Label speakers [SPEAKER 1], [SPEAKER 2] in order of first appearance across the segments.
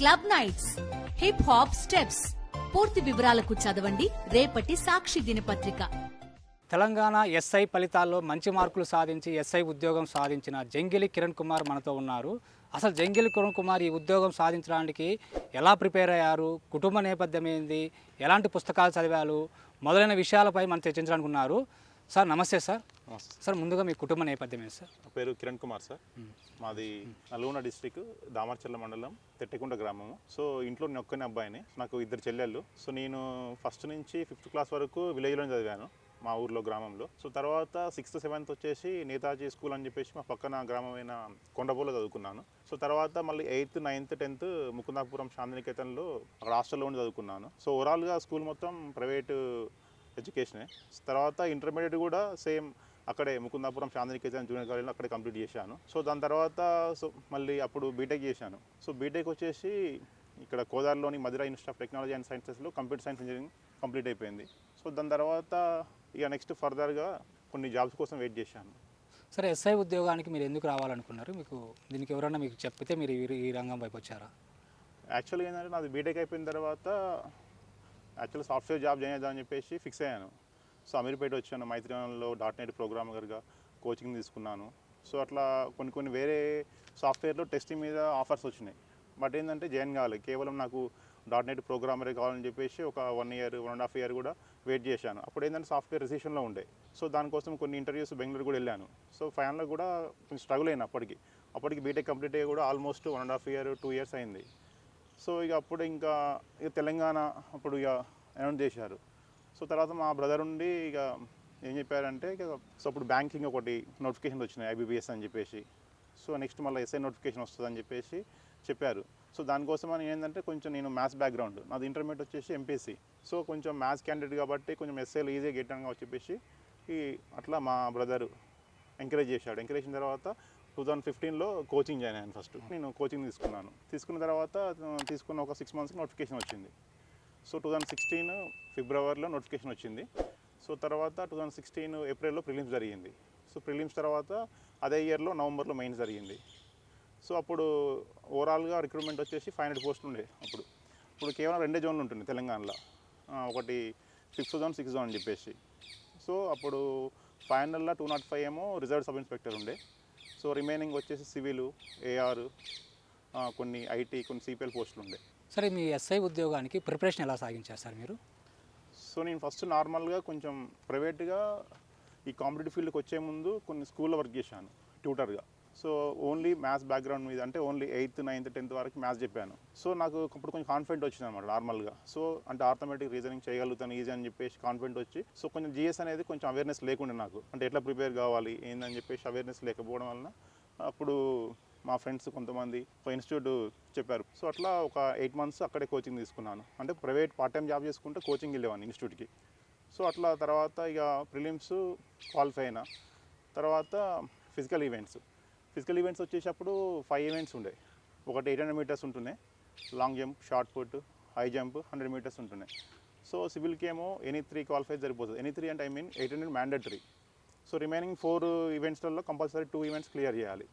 [SPEAKER 1] Club nights, hip hop steps. పూర్తి వివరాలకు చదవండి రేపటి సాక్షి దినపత్రిక.
[SPEAKER 2] తెలంగాణ ఎస్ఐ ఫలితాల్లో మంచి మార్కులు సాధించి ఎస్ఐ ఉద్యోగం సాధించిన జంగిలి కిరణ్ కుమార్ మనతో ఉన్నారు. అసలు జంగిలి కిరణ్ కుమార్ ఈ ఉద్యోగం సాధించడానికి ఎలా ప్రిపేర్ అయ్యారు, కుటుంబ నేపథ్యం ఏంది, ఎలాంటి పుస్తకాలు చదివారు మొదలైన విషయాలపై మనం చర్చించడానికి ఉన్నారు. సార్ నమస్తే సార్. సార్ ముందుగా మీ కుటుంబ నేపథ్యం ఏంటి సార్?
[SPEAKER 3] నా పేరు కిరణ్ కుమార్ సార్. మాది నల్గొండ డిస్ట్రిక్ట్ దామర్చర్ల మండలం తెట్టెకుంట గ్రామము. సో ఇంట్లో నేను ఒక్కనే అబ్బాయిని, నాకు 2 చెల్లెళ్ళు. సో నేను ఫస్ట్ నుంచి 5th క్లాస్ వరకు విలేజ్లో చదివాను మా ఊర్లో గ్రామంలో. సో తర్వాత 6th 7th వచ్చేసి నేతాజీ స్కూల్ అని చెప్పేసి మా పక్కన గ్రామమైన కొండపూలో చదువుకున్నాను. సో తర్వాత మళ్ళీ 8th 9th 10th ముకుందాపురం శాంతినికేతన్లో అక్కడ హాస్టల్లో ఉండి చదువుకున్నాను. సో ఓవరాల్గా స్కూల్ మొత్తం ప్రైవేటు ఎడ్యుకేషనే. తర్వాత ఇంటర్మీడియట్ కూడా సేమ్ అక్కడే ముకుందాపురం శాంతినికేతన్ జూనియర్ కాలేజ్లో అక్కడే కంప్లీట్ చేశాను. సో దాని తర్వాత మళ్ళీ అప్పుడు బీటెక్ చేశాను. సో బీటెక్ వచ్చేసి ఇక్కడ కోదాడలోని Madhura institute of technology and సైన్సెస్లో కంప్యూటర్ సైన్స్ ఇంజనీరింగ్ కంప్లీట్ అయిపోయింది. సో దాని తర్వాత ఇక నెక్స్ట్ ఫర్దర్గా కొన్ని జాబ్స్ కోసం వెయిట్ చేశాను.
[SPEAKER 2] సరే, ఎస్ఐ ఉద్యోగానికి మీరు ఎందుకు రావాలనుకున్నారు? మీకు దీనికి ఎవరైనా మీకు చెప్తే మీరు ఈ రంగం వైపు వచ్చారా?
[SPEAKER 3] యాక్చువల్గా ఏంటంటే నాది బీటెక్ అయిపోయిన తర్వాత యాక్చువల్ సాఫ్ట్వేర్ జాబ్ చేద్దామని చెప్పేసి ఫిక్స్ అయ్యాను. సో అమీర్పేట వచ్చాను, మైత్రిలో .NET ప్రోగ్రామర్గా కోచింగ్ తీసుకున్నాను. సో అట్లా కొన్ని వేరే సాఫ్ట్వేర్లో టెస్టింగ్ మీద ఆఫర్స్ వచ్చినాయి. బట్ ఏంటంటే జాయిన్ కావాలి, కేవలం నాకు .NET ప్రోగ్రామరే కావాలని చెప్పేసి ఒక 1 year 1.5 year కూడా వెయిట్ చేశాను. అప్పుడు ఏంటంటే సాఫ్ట్వేర్ రిసెషన్లో ఉండే. సో దానికోసం కొన్ని ఇంటర్వ్యూస్ బెంగళూరు కూడా వెళ్ళాను. సో ఫైనల్గా కూడా కొంచెం స్ట్రగుల్ అయినా అప్పటికి బీటెక్ కంప్లీట్ అయ్యి కూడా ఆల్మోస్ట్ 1.5 year 2 years అయింది. సో అప్పుడు ఇక తెలంగాణ అప్పుడు అనౌన్స్ చేశారు. సో తర్వాత మా బ్రదర్ ఉండి ఏం చెప్పారంటే సో అప్పుడు బ్యాంకింగ్ ఒకటి నోటిఫికేషన్ వచ్చినాయి IBPS అని చెప్పేసి. సో నెక్స్ట్ మళ్ళీ ఎస్ఐ నోటిఫికేషన్ వస్తుందని చెప్పేసి చెప్పారు. సో దానికోసం అని ఏంటంటే కొంచెం నేను మ్యాథ్స్ బ్యాక్గ్రౌండ్, నాది ఇంటర్మీడియట్ వచ్చేసి MPSC. సో కొంచెం మ్యాథ్స్ క్యాండిడేట్ కాబట్టి కొంచెం ఎస్ఐలో ఈజీగా గెట్టాను అని చెప్పేసి అట్లా మా బ్రదరు ఎంకరేజ్ చేశాడు. ఎంకరేజ్ చేసిన తర్వాత 2015లో కోచింగ్ జాయిన్ అయ్యాను. ఫస్ట్ నేను కోచింగ్ తీసుకున్న తర్వాత తీసుకున్న ఒక 6 monthsకి నోటిఫికేషన్ వచ్చింది. సో 2016 Februaryలో నోటిఫికేషన్ వచ్చింది. సో తర్వాత 2016 Aprilలో ప్రిలిమ్స్ జరిగింది. సో ప్రిలిమ్స్ తర్వాత అదే ఇయర్లో Novemberలో మెయిన్స్ జరిగింది. సో అప్పుడు ఓవరాల్గా రిక్రూట్మెంట్ వచ్చేసి 500 పోస్టులు ఉండే. అప్పుడు కేవలం 2 జోన్లు ఉంటుంది తెలంగాణలో, ఒకటి 5th zone 6th zone అని చెప్పేసి. సో అప్పుడు ఫైనల్లో 205 ఏమో రిజర్వ్ సబ్ ఇన్స్పెక్టర్ ఉండే. సో రిమైనింగ్ వచ్చేసి సివిల్, AR, కొన్ని IT, కొన్ని CPL పోస్టులు ఉండే.
[SPEAKER 2] సరే, మీ ఎస్ఐ ఉద్యోగానికి ప్రిపరేషన్ ఎలా సాగించారు సార్ మీరు?
[SPEAKER 3] సో నేను ఫస్ట్ నార్మల్గా కొంచెం ప్రైవేట్గా ఈ కాంపిటేటివ్ ఫీల్డ్కి వచ్చే ముందు కొన్ని స్కూల్లో వర్క్ చేశాను ట్యూటర్గా. సో ఓన్లీ మ్యాథ్స్ బ్యాక్గ్రౌండ్ మీద, అంటే ఓన్లీ 8th 9th 10th వరకు మ్యాథ్స్ చెప్పాను. సో నాకు ఇప్పుడు కొంచెం కాన్ఫిడెంట్ వచ్చింది అనమాట నార్మల్గా. సో అంటే ఆర్థమెటిక్ రీజనింగ్ చేయగలుగుతాను ఈజీ అని చెప్పేసి కాన్ఫిడెంట్ వచ్చి, సో కొంచెం GS అనేది కొంచెం అవేర్నెస్ లేకుండే నాకు, అంటే ఎట్లా ప్రిపేర్ కావాలి ఏందని చెప్పేసి అవేర్నెస్ లేకపోవడం వలన అప్పుడు మా ఫ్రెండ్స్ కొంతమంది ఒక ఇన్స్టిట్యూట్ చెప్పారు. సో అట్లా ఒక 8 months అక్కడే కోచింగ్ తీసుకున్నాను. అంటే ప్రైవేట్ పార్ట్ టైం జాబ్ చేసుకుంటే కోచింగ్ వెళ్ళేవాడిని ఇన్స్టిట్యూట్కి. సో అట్లా తర్వాత ప్రిలిమ్స్ క్వాలిఫై అయినా తర్వాత ఫిజికల్ ఈవెంట్స్ వచ్చేటప్పుడు 5 ఈవెంట్స్ ఉండే. ఒకటి 800 meters ఉంటున్నాయి, long jump, shot put, high jump 100 meters ఉంటున్నాయి. సో సివిల్కి ఏమో ఎనీ 3 క్వాలిఫై సరిపోతుంది. ఎనీ 3 అంటే 800 మ్యాండేటరీ. సో రిమైనింగ్ 4 ఈవెంట్స్లలో కంపల్సరీ 2 ఈవెంట్స్ క్లియర్ చేయాలి.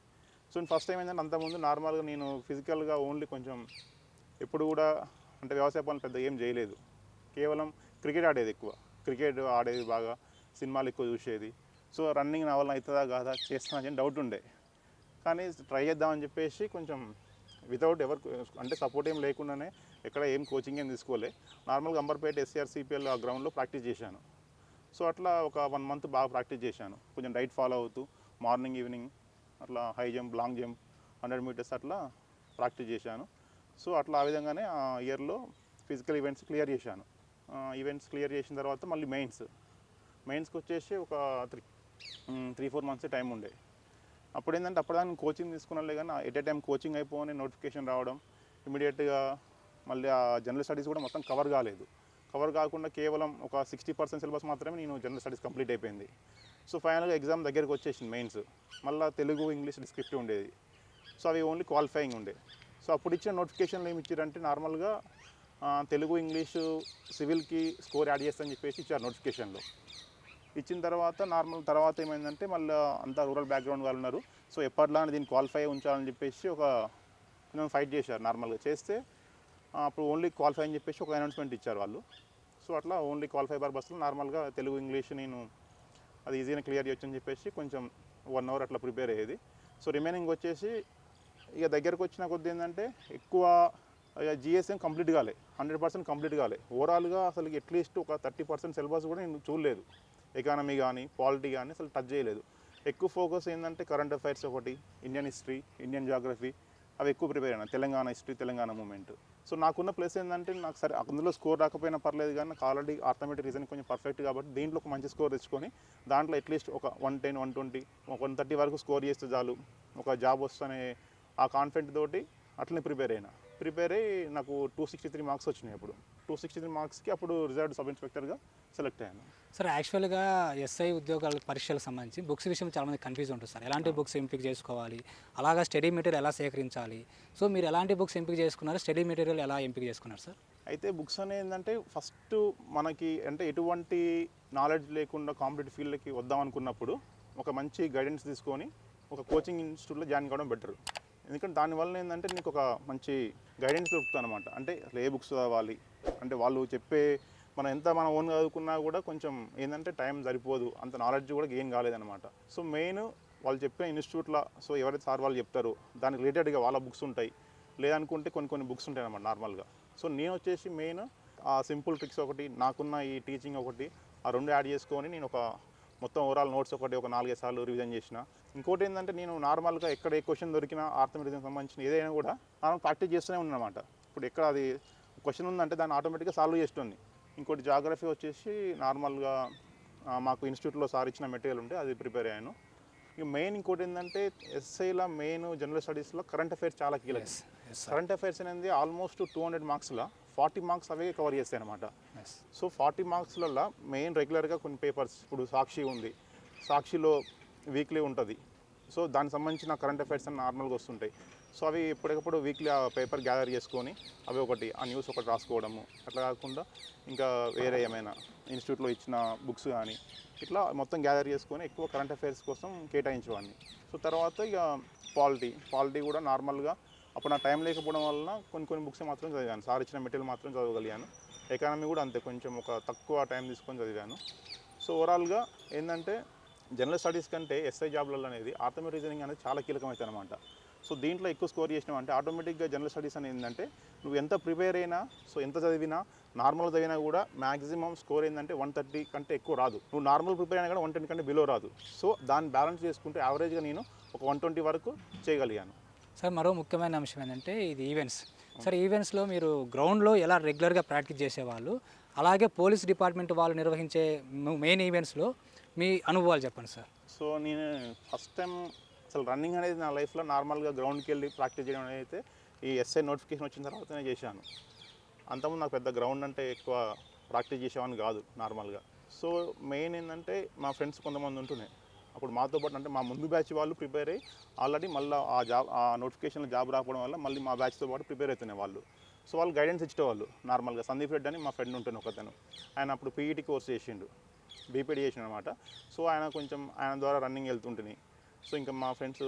[SPEAKER 3] సో ఫస్ట్ టైం ఏంటంటే అంతకుముందు నార్మల్గా నేను ఫిజికల్గా ఓన్లీ కొంచెం ఎప్పుడు కూడా అంటే వ్యవసాయ పనులు పెద్ద ఏం చేయలేదు. కేవలం క్రికెట్ ఆడేది, ఎక్కువ క్రికెట్ ఆడేది, బాగా సినిమాలు ఎక్కువ చూసేది. సో రన్నింగ్ నా వల్ల అవుతుందా కాదా చేస్తున్నా అని డౌట్ ఉండే. కానీ ట్రై చేద్దామని చెప్పేసి కొంచెం వితౌట్ అంటే సపోర్ట్ ఏం లేకుండానే ఎక్కడ ఏం కోచింగ్ ఏం తీసుకోలే, నార్మల్గా అంబర్పేట SCR CPL ఆ గ్రౌండ్లో ప్రాక్టీస్ చేశాను. సో అట్లా ఒక 1 month బాగా ప్రాక్టీస్ చేశాను. కొంచెం డైట్ ఫాలో అవుతూ మార్నింగ్ ఈవినింగ్ అట్లా high jump, long jump, 100 meters అట్లా ప్రాక్టీస్ చేశాను. సో అట్లా ఆ విధంగానే ఆ ఇయర్లో ఫిజికల్ ఈవెంట్స్ క్లియర్ చేశాను. ఈవెంట్స్ క్లియర్ చేసిన తర్వాత మళ్ళీ మెయిన్స్కి వచ్చేసి ఒక 3-4 months టైం ఉండే. అప్పుడు ఏంటంటే అప్పటిదాన్ని కోచింగ్ తీసుకున్నాలే కానీ ఎట్ ఏ టైం కోచింగ్ అయిపోయి నోటిఫికేషన్ రావడం, ఇమీడియట్గా మళ్ళీ ఆ జనరల్ స్టడీస్ కూడా మొత్తం కవర్ కాకుండా కేవలం ఒక 60% సిలబస్ మాత్రమే నేను జనరల్ స్టడీస్ కంప్లీట్ అయిపోయింది. సో ఫైనల్గా ఎగ్జామ్ దగ్గరికి వచ్చేసింది మెయిన్స్. మళ్ళీ తెలుగు, ఇంగ్లీష్ డిస్క్రిప్టివ్ ఉండేది. సో అవి ఓన్లీ క్వాలిఫైయింగ్ ఉండే. సో అప్పుడు ఇచ్చిన నోటిఫికేషన్లు ఏమి ఇచ్చారంటే నార్మల్గా తెలుగు, ఇంగ్లీషు, సివిల్కి స్కోర్ యాడ్ చేస్తామని చెప్పేసి ఇచ్చారు నోటిఫికేషన్లో. ఇచ్చిన తర్వాత ఏమైందంటే మళ్ళీ అంతా రూరల్ బ్యాక్గ్రౌండ్ వాళ్ళు ఉన్నారు. సో ఎప్పటిలానే దీన్ని క్వాలిఫై ఉంచాలని చెప్పేసి ఒక కొంచెం ఫైట్ చేశారు. నార్మల్గా చేస్తే అప్పుడు ఓన్లీ క్వాలిఫై అని చెప్పేసి ఒక అనౌన్స్మెంట్ ఇచ్చారు వాళ్ళు. సో అట్లా ఓన్లీ క్వాలిఫై పర్పస్లో నార్మల్గా తెలుగు ఇంగ్లీష్ నేను అది ఈజీగా క్లియర్ చేయొచ్చు అని చెప్పేసి కొంచెం 1 అవర్ అట్లా ప్రిపేర్ అయ్యేది. సో రిమైనింగ్ వచ్చేసి ఇక దగ్గరకు వచ్చిన కొద్ది ఏంటంటే ఎక్కువ జిఎస్ఎం కంప్లీట్ కాలే, 100% కంప్లీట్ కాలే. ఓవరాల్గా అసలు అట్లీస్ట్ ఒక 30% సిలబస్ కూడా నేను చూడలేదు. ఎకానమీ కానీ పాలిటీ కానీ అసలు టచ్ చేయలేదు. ఎక్కువ ఫోకస్ ఏంటంటే కరెంట్ అఫైర్స్ ఒకటి, ఇండియన్ హిస్టరీ, ఇండియన్ జాగ్రఫీ అవి ఎక్కువ ప్రిపేర్ అయినా, Telangana history, Telangana movement. So నాకున్న ప్లేస్ ఏంటంటే నాకు సరే అందులో స్కోర్ రాకపోయినా పర్లేదు కానీ నాకు ఆల్రెడీ ఆర్థమెటిక్ రీజనింగ్ కొంచెం పర్ఫెక్ట్ కాబట్టి దీంట్లో ఒక మంచి స్కోర్ తెచ్చుకొని దాంట్లో అట్లీస్ట్ ఒక 110, 120, 130 వరకు స్కోర్ చేస్తే చాలు ఒక జాబ్ వస్తేనే ఆ కాన్ఫిడెంట్ తోటి అట్లనే ప్రిపేర్ అయ్యి నాకు 263 మార్క్స్ వచ్చినాయి. అప్పుడు 263 మార్క్స్కి అప్పుడు రిజర్వ్డ్ సబ్ ఇన్స్పెక్టర్గా సెలెక్ట్ అయ్యాను.
[SPEAKER 2] సార్ యాక్చువల్గా ఎస్ఐ ఉద్యోగాల పరీక్షలకు సంబంధించి బుక్స్ విషయం చాలామంది కన్ఫ్యూజ్ ఉంటుంది సార్. ఎలాంటి బుక్స్ ఎంపిక చేసుకోవాలి, అలాగా స్టడీ మెటీరియల్ ఎలా సేకరించాలి? సో మీరు ఎలాంటి బుక్స్ ఎంపిక చేసుకున్నారు, స్టడీ మెటీరియల్ ఎలా ఎంపిక చేసుకున్నారు సార్?
[SPEAKER 3] అయితే బుక్స్ అనేది ఏంటంటే ఫస్ట్ మనకి అంటే ఎటువంటి నాలెడ్జ్ లేకుండా కాంపిటేటివ్ ఫీల్డ్కి వద్దాం అనుకున్నప్పుడు ఒక మంచి గైడెన్స్ తీసుకొని ఒక కోచింగ్ ఇన్స్టిట్యూట్లో జాయిన్ కావడం బెటర్. ఎందుకంటే దానివల్ల ఏంటంటే నీకు ఒక మంచి గైడెన్స్ దొరుకుతుంది అనమాట. అంటే ఏ బుక్స్ చదవాలి అంటే వాళ్ళు చెప్పే మనం ఎంత మనం ఓన్ చదువుకున్నా కూడా కొంచెం ఏంటంటే టైం సరిపోదు, అంత నాలెడ్జ్ కూడా గెయిన్ కాలేదన్నమాట. సో మెయిన్ వాళ్ళు చెప్పే ఇన్స్టిట్యూట్లో సో ఎవరైతే సార్ వాళ్ళు చెప్తారో దానికి రిలేటెడ్గా వాళ్ళ బుక్స్ ఉంటాయి, లేదనుకుంటే కొన్ని బుక్స్ ఉంటాయి అన్నమాట నార్మల్గా. సో నేను వచ్చేసి మెయిన్ ఆ సింపుల్ ట్రిక్స్ ఒకటి, నాకున్న ఈ టీచింగ్ ఒకటి, ఆ రెండు యాడ్ చేసుకొని నేను ఒక మొత్తం ఓవరాల్ నోట్స్ ఒకటి ఒక 4-5 సార్లు రివిజన్ చేసిన. ఇంకోటి ఏంటంటే నేను నార్మల్గా ఎక్కడ ఏ క్వశ్చన్ దొరికినా ఆర్థమెటిక్స్కి సంబంధించిన ఏదైనా కూడా మనం ప్రాక్టీస్ చేస్తూనే ఉన్నానమాట. ఇప్పుడు ఎక్కడ అది క్వశ్చన్ ఉందంటే దాన్ని ఆటోమేటిక్గా సాల్వ్ చేస్తుంది. ఇంకోటి జాగ్రఫీ వచ్చేసి నార్మల్గా మాకు ఇన్స్టిట్యూట్లో సార్ ఇచ్చిన మెటీరియల్ ఉంటే అది ప్రిపేర్ అయ్యాను. ఇక మెయిన్ ఇంకోటి ఏంటంటే ఎస్ఐలో మెయిన్ జనరల్ స్టడీస్లో కరెంట్ అఫైర్స్ చాలా కీలకం. కరెంట్ అఫైర్స్ అనేది ఆల్మోస్ట్ 200 మార్క్స్లో 40 మార్క్స్ అవే కవర్ చేస్తాయి అనమాట. సో 40 మార్క్స్లలో మెయిన్ రెగ్యులర్గా కొన్ని పేపర్స్, ఇప్పుడు సాక్షి ఉంది, సాక్షిలో వీక్లీ ఉంటుంది. సో దానికి సంబంధించిన కరెంట్ అఫైర్స్ అని నార్మల్గా వస్తుంటాయి. సో అవి ఎప్పటికప్పుడు వీక్లీ ఆ పేపర్ గ్యాదర్ చేసుకొని అవి ఒకటి ఆ న్యూస్ ఒకటి రాసుకోవడము. అట్లా కాకుండా ఇంకా వేరే ఏమైనా ఇన్స్టిట్యూట్లో ఇచ్చిన బుక్స్ కానీ ఇట్లా మొత్తం గ్యాదర్ చేసుకొని ఎక్కువ కరెంట్ అఫైర్స్ కోసం కేటాయించేవాడిని. సో తర్వాత ఇక పాలిటీ కూడా నార్మల్గా అప్పుడు నా టైం లేకపోవడం వలన కొన్ని బుక్స్ మాత్రం చదివాను, సార్ ఇచ్చిన మెటీరియల్ మాత్రం చదవగలిగాను. ఎకానమీ కూడా అంతే, కొంచెం ఒక తక్కువ టైం తీసుకొని చదివాను. సో ఓవరాల్గా ఏంటంటే జనరల్ స్టడీస్ కంటే ఎస్ఐ జాబ్లలో అనేది ఆర్థమెటిక్ రీజనింగ్ అనేది చాలా కీలకమవుతుంది అనమాట. సో దీంట్లో ఎక్కువ స్కోర్ చేసినామంటే ఆటోమేటిక్గా జనరల్ స్టడీస్ అనేది ఏంటంటే నువ్వు ఎంత ప్రిపేర్ అయినా, సో ఎంత చదివినా, నార్మల్ చదివినా కూడా మ్యాక్సిమం స్కోర్ ఏంటంటే 130 కంటే ఎక్కువ రాదు. నువ్వు నార్మల్ ప్రిపేర్ అయినా కూడా 110 కంటే బిలో రాదు. సో దాన్ని బ్యాలెన్స్ చేసుకుంటే యావరేజ్గా నేను ఒక 120 వరకు చేయగలిగాను.
[SPEAKER 2] సార్ మరో ముఖ్యమైన అంశం ఏంటంటే ఇది ఈవెంట్స్. సార్ ఈవెంట్స్లో మీరు గ్రౌండ్లో ఎలా రెగ్యులర్గా ప్రాక్టీస్ చేసేవాళ్ళు, అలాగే పోలీస్ డిపార్ట్మెంట్ వాళ్ళు నిర్వహించే మెయిన్ ఈవెంట్స్లో మీ అనుభవాలు చెప్పండి సార్.
[SPEAKER 3] సో నేను ఫస్ట్ టైం అసలు రన్నింగ్ అనేది నా లైఫ్లో నార్మల్గా గ్రౌండ్కి వెళ్ళి ప్రాక్టీస్ చేయడం అనేది అయితే ఈ ఎస్ఐ నోటిఫికేషన్ వచ్చిన తర్వాతనే చేశాను. అంతకుముందు నాకు పెద్ద గ్రౌండ్ అంటే ఎక్కువ ప్రాక్టీస్ చేసేవాడిని కాదు నార్మల్గా. సో మెయిన్ ఏంటంటే మా ఫ్రెండ్స్ కొంతమంది ఉంటున్నాయి అప్పుడు మాతో పాటు, అంటే మా ముందు బ్యాచ్ వాళ్ళు ప్రిపేర్ అయ్యి ఆల్రెడీ మళ్ళీ ఆ నోటిఫికేషన్లో జాబ్ రాకపోవడం వల్ల మళ్ళీ మా బ్యాచ్తో పాటు ప్రిపేర్ అవుతున్నాయి వాళ్ళు. సో వాళ్ళు గైడెన్స్ ఇచ్చేవాళ్ళు నార్మల్గా. సందీప్ రెడ్డి అని మా ఫ్రెండ్ ఉంటుంది ఒకతను, ఆయన అప్పుడు పీఈటీ కోర్స్ చేసిండు, బీపీడీ చేసిండు అనమాట. సో ఆయన ద్వారా రన్నింగ్ వెళ్తుంటుంది. సో ఇంకా మా ఫ్రెండ్స్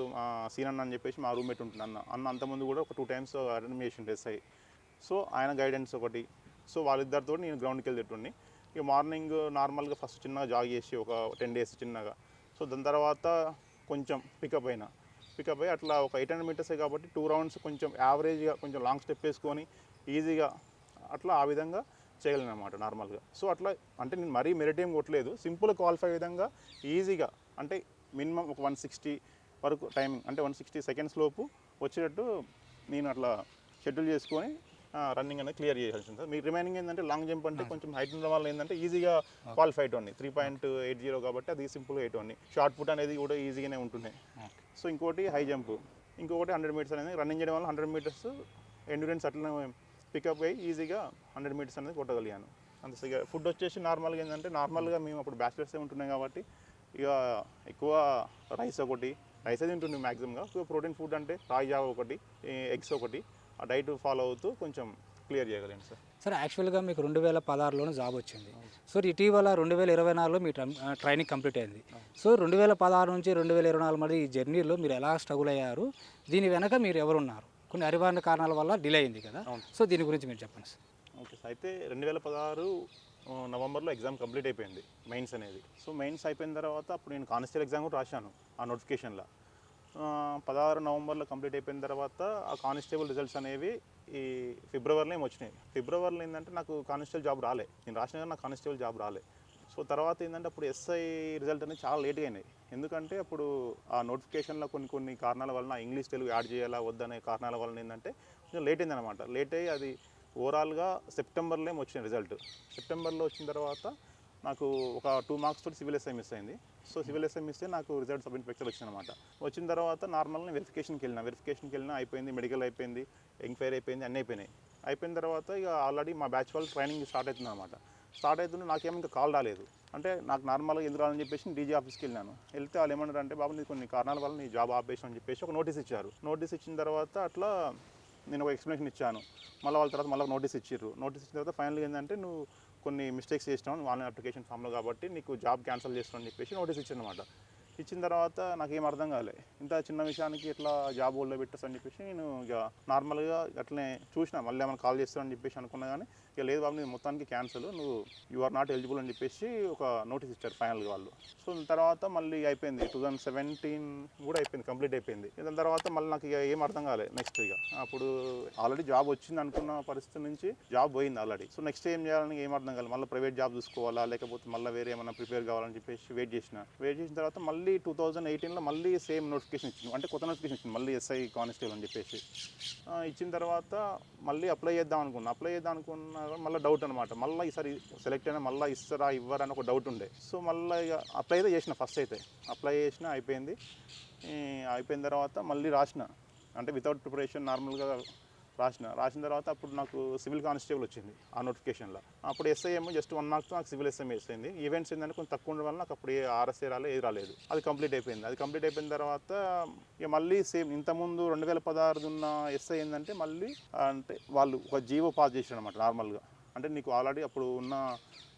[SPEAKER 3] సీన్ అన్న అని చెప్పేసి మా రూమ్మేట్ ఉంటుంది అన్న అంతకుముందు కూడా ఒక 2 times అటెండ్ చేసిండు ఎస్ఐ. సో ఆయన గైడెన్స్ ఒకటి. సో వాళ్ళిద్దరితో నేను గ్రౌండ్కి వెళ్తుండే. ఇక మార్నింగ్ నార్మల్గా ఫస్ట్ చిన్నగా జాగ్ చేసి ఒక 10 days చిన్నగా. సో దాని తర్వాత కొంచెం పికప్ అయ్యి అట్లా ఒక 800 meters కాబట్టి 2 rounds కొంచెం యావరేజ్గా కొంచెం లాంగ్ స్టెప్ వేసుకొని ఈజీగా అట్లా ఆ విధంగా చేయగలను అనమాట నార్మల్గా. సో అట్లా అంటే నేను మరీ మెరిట్ ఏం కొట్టలేదు, సింపుల్ క్వాలిఫై విధంగా ఈజీగా, అంటే మినిమం ఒక 160 వరకు టైమింగ్, అంటే 160 seconds లోపు వచ్చేటట్టు నేను అట్లా షెడ్యూల్ చేసుకొని రన్నింగ్ అనేది క్లియర్ చేయాల్సి ఉంటుంది. మీకు రిమైనింగ్ ఏంటంటే లాంగ్ జంప్ అంటే కొంచెం హైట్ ఉండడం వల్ల ఏంటంటే ఈజీగా క్వాలిఫై అయ్యి 3.80 కాబట్టి అది సింపుల్గా 8 షార్ట్ పుట్ అనేది కూడా ఈజీగానే ఉంటున్నాయి. సో ఇంకోటి హై జంప్, ఇంకొకటి 100 meters అనేది రన్నింగ్ చేయడం వల్ల 100 meters ఎండ్యూరెన్స్ అట్లనే పికప్ అయ్యి ఈజీగా 100 meters అనేది కొట్టగలిగాను. అంతే. ఫుడ్ వచ్చేసి నార్మల్గా ఏంటంటే నార్మల్గా మేము అప్పుడు బ్యాచిలర్సే ఉంటున్నాం కాబట్టి ఇక ఎక్కువ రైస్ అయితే తింటుండే మ్యాక్సిమంగా. ప్రోటీన్ ఫుడ్ అంటే రాగి జావ ఒకటి, ఎగ్స్ ఒకటి, ఆ డైట్ ఫాలో అవుతూ కొంచెం క్లియర్ చేయగలను సార్.
[SPEAKER 2] సార్ యాక్చువల్గా మీకు 2016లోనే జాబ్ వచ్చింది. సో ఇటీవల 2024లో మీ ట్రైనింగ్ కంప్లీట్ అయింది. సో 2016 నుంచి 2024 మరి ఈ జర్నీలో మీరు ఎలా స్ట్రగుల్ అయ్యారు, దీని వెనక మీరు ఎవరున్నారు? కొన్ని అనివార్య కారణాల వల్ల డిలే అయింది కదా.
[SPEAKER 3] అవును.
[SPEAKER 2] సో దీని గురించి మీరు చెప్పండి సార్.
[SPEAKER 3] Okay sir. అయితే 2016 నవంబర్లో ఎగ్జామ్ కంప్లీట్ అయిపోయింది, మెయిన్స్ అనేది. సో మెయిన్స్ అయిపోయిన తర్వాత అప్పుడు నేను కానిస్టేబుల్ ఎగ్జామ్ కూడా రాశాను ఆ నోటిఫికేషన్లో. 16 నవంబర్లో కంప్లీట్ అయిపోయిన తర్వాత ఆ కానిస్టేబుల్ రిజల్ట్స్ అనేవి ఈ ఫిబ్రవరిలో ఏమి వచ్చినాయి. ఫిబ్రవరిలో ఏంటంటే నాకు కానిస్టేబుల్ జాబ్ రాలే, నేను రాసిన కానీ నాకు కానిస్టేబుల్ జాబ్ రాలే. సో తర్వాత ఏంటంటే అప్పుడు ఎస్ఐ రిజల్ట్ అనేది చాలా లేట్గా అయినాయి. ఎందుకంటే అప్పుడు ఆ నోటిఫికేషన్లో కొన్ని కారణాల వలన ఇంగ్లీష్ తెలుగు యాడ్ చేయాలా వద్దనే కారణాల వలన ఏంటంటే కొంచెం లేట్ అయింది అనమాట. లేట్ అయ్యి అది ఓవరాల్గా సెప్టెంబర్లో ఏమో వచ్చిన రిజల్ట్. సెప్టెంబర్లో వచ్చిన తర్వాత నాకు ఒక 2 మార్క్స్ తోటి సివిల్ ఎస్ఐ మిస్ అయింది. సో సివిల్ ఎస్ఐ మిస్ అయ్యి నాకు రిజల్ట్ సబ్ ఇన్స్పెక్టర్ వచ్చింది అనమాట. వచ్చిన తర్వాత నార్మల్గా వెరిఫికేషన్కి వెళ్ళినా అయిపోయింది, మెడికల్ అయిపోయింది, ఎంక్వైరీ అయిపోయింది, అన్నీ అయిపోయినాయి. అయిపోయిన తర్వాత ఇక ఆల్రెడీ మా బ్యాచ్ వాళ్ళు ట్రైనింగ్ స్టార్ట్ అవుతుంది అనమాట. స్టార్ట్ అవుతుంటే నాకేమో ఇంకా కాల్ రాలేదు. అంటే నాకు నార్మల్గా ఎందుకు రాలని చెప్పేసి డీజీ ఆఫీస్కి వెళ్ళాను. వెళ్తే వాళ్ళు ఏమన్నారు అంటే, బాబు నీకు కొన్ని కారణాల వల్ల నీ జాబ్ ఆపేసాను అని చెప్పేసి ఒక నోటీస్ ఇచ్చారు. నోటీస్ ఇచ్చిన తర్వాత అట్లా నేను ఒక ఎక్స్ప్లెనేషన్ ఇచ్చాను. మళ్ళీ వాళ్ళ తర్వాత మళ్ళీ నోటీస్ ఇచ్చారు. నోటీస్ ఇచ్చిన తర్వాత ఫైనల్గా ఏంటంటే నువ్వు కొన్ని మిస్టేక్స్ చేసినావు ఆన్లైన్ అప్లికేషన్ ఫామ్లో, కాబట్టి నీకు జాబ్ క్యాన్సిల్ చేస్తాను అని చెప్పేసి నోటీస్ ఇచ్చాను అనమాట. ఇచ్చిన తర్వాత నాకేం అర్థం కాలే, ఇంత చిన్న విషయానికి ఇట్లా జాబ్ హోల్డ్లో పెట్టేస్తా అని చెప్పేసి నేను ఇక నార్మల్గా అట్లనే చూసినా. మళ్ళీ ఏమైనా కాల్ చేస్తానని చెప్పేసి అనుకున్నా, కానీ ఇక లేదు బాబు, నేను మొత్తానికి క్యాన్సిల్, నువ్వు యు ఆర్ నాట్ ఎలిజిబుల్ అని చెప్పేసి ఒక నోటీస్ ఇచ్చారు ఫైనల్గా వాళ్ళు. సో తర్వాత మళ్ళీ అయిపోయింది 2017 కూడా అయిపోయింది, కంప్లీట్ అయిపోయింది. దాని తర్వాత మళ్ళీ నాకు ఇక ఏం అర్థం కాలే. నెక్స్ట్ ఇక అప్పుడు ఆల్రెడీ జాబ్ వచ్చింది అనుకున్న పరిస్థితి నుంచి జాబ్ పోయింది ఆల్రెడీ. సో నెక్స్ట్ ఏం చేయాలని ఏం అర్థం కాలేదు. మళ్ళీ ప్రైవేట్ జాబ్ చూసుకోవాలా లేకపోతే మళ్ళీ వేరే ఏమైనా ప్రిపేర్ కావాలని చెప్పేసి వెయిట్ చేసిన తర్వాత మళ్ళీ 2018లో మళ్ళీ సేమ్ నోటిఫికేషన్ ఇచ్చింది. అంటే కొత్త నోటిఫికేషన్ ఇచ్చింది మళ్ళీ ఎస్ఐ కానిస్టేబుల్ అని చెప్పేసి. ఇచ్చిన తర్వాత మళ్ళీ అప్లై చేద్దాం అనుకున్నా మళ్ళీ డౌట్ అనమాట. మళ్ళీ ఈసారి సెలెక్ట్ అయినా మళ్ళీ ఇస్తారా ఇవ్వరా అని ఒక డౌట్ ఉండే. సో మళ్ళీ ఇక అప్లై అయితే చేసిన, ఫస్ట్ అయితే అప్లై చేసిన, అయిపోయిన తర్వాత మళ్ళీ రాసిన. అంటే వితౌట్ ప్రిపరేషన్ నార్మల్గా రాసిన తర్వాత అప్పుడు నాకు సివిల్ కానిస్టేబుల్ వచ్చింది ఆ నోటిఫికేషన్లో. అప్పుడు ఎస్ఐ ఏమో జస్ట్ 1 మార్క్తో నాకు సివిల్ ఎస్ఐ మిస్ అయింది. ఈవెంట్స్ ఏంటంటే కొంచెం తక్కువ ఉండడం వల్ల నాకు అప్పుడు ఆర్ఎస్ఏ రాలేదు. అది కంప్లీట్ అయిపోయింది. అది కంప్లీట్ అయిపోయిన తర్వాత ఇక మళ్ళీ సేమ్ ఇంతకుముందు 2016 ఉన్న ఎస్ఐ ఏంటంటే మళ్ళీ అంటే వాళ్ళు ఒక జీవో పాస్ చేశారు అనమాట. నార్మల్గా అంటే నీకు ఆల్రెడీ అప్పుడు ఉన్న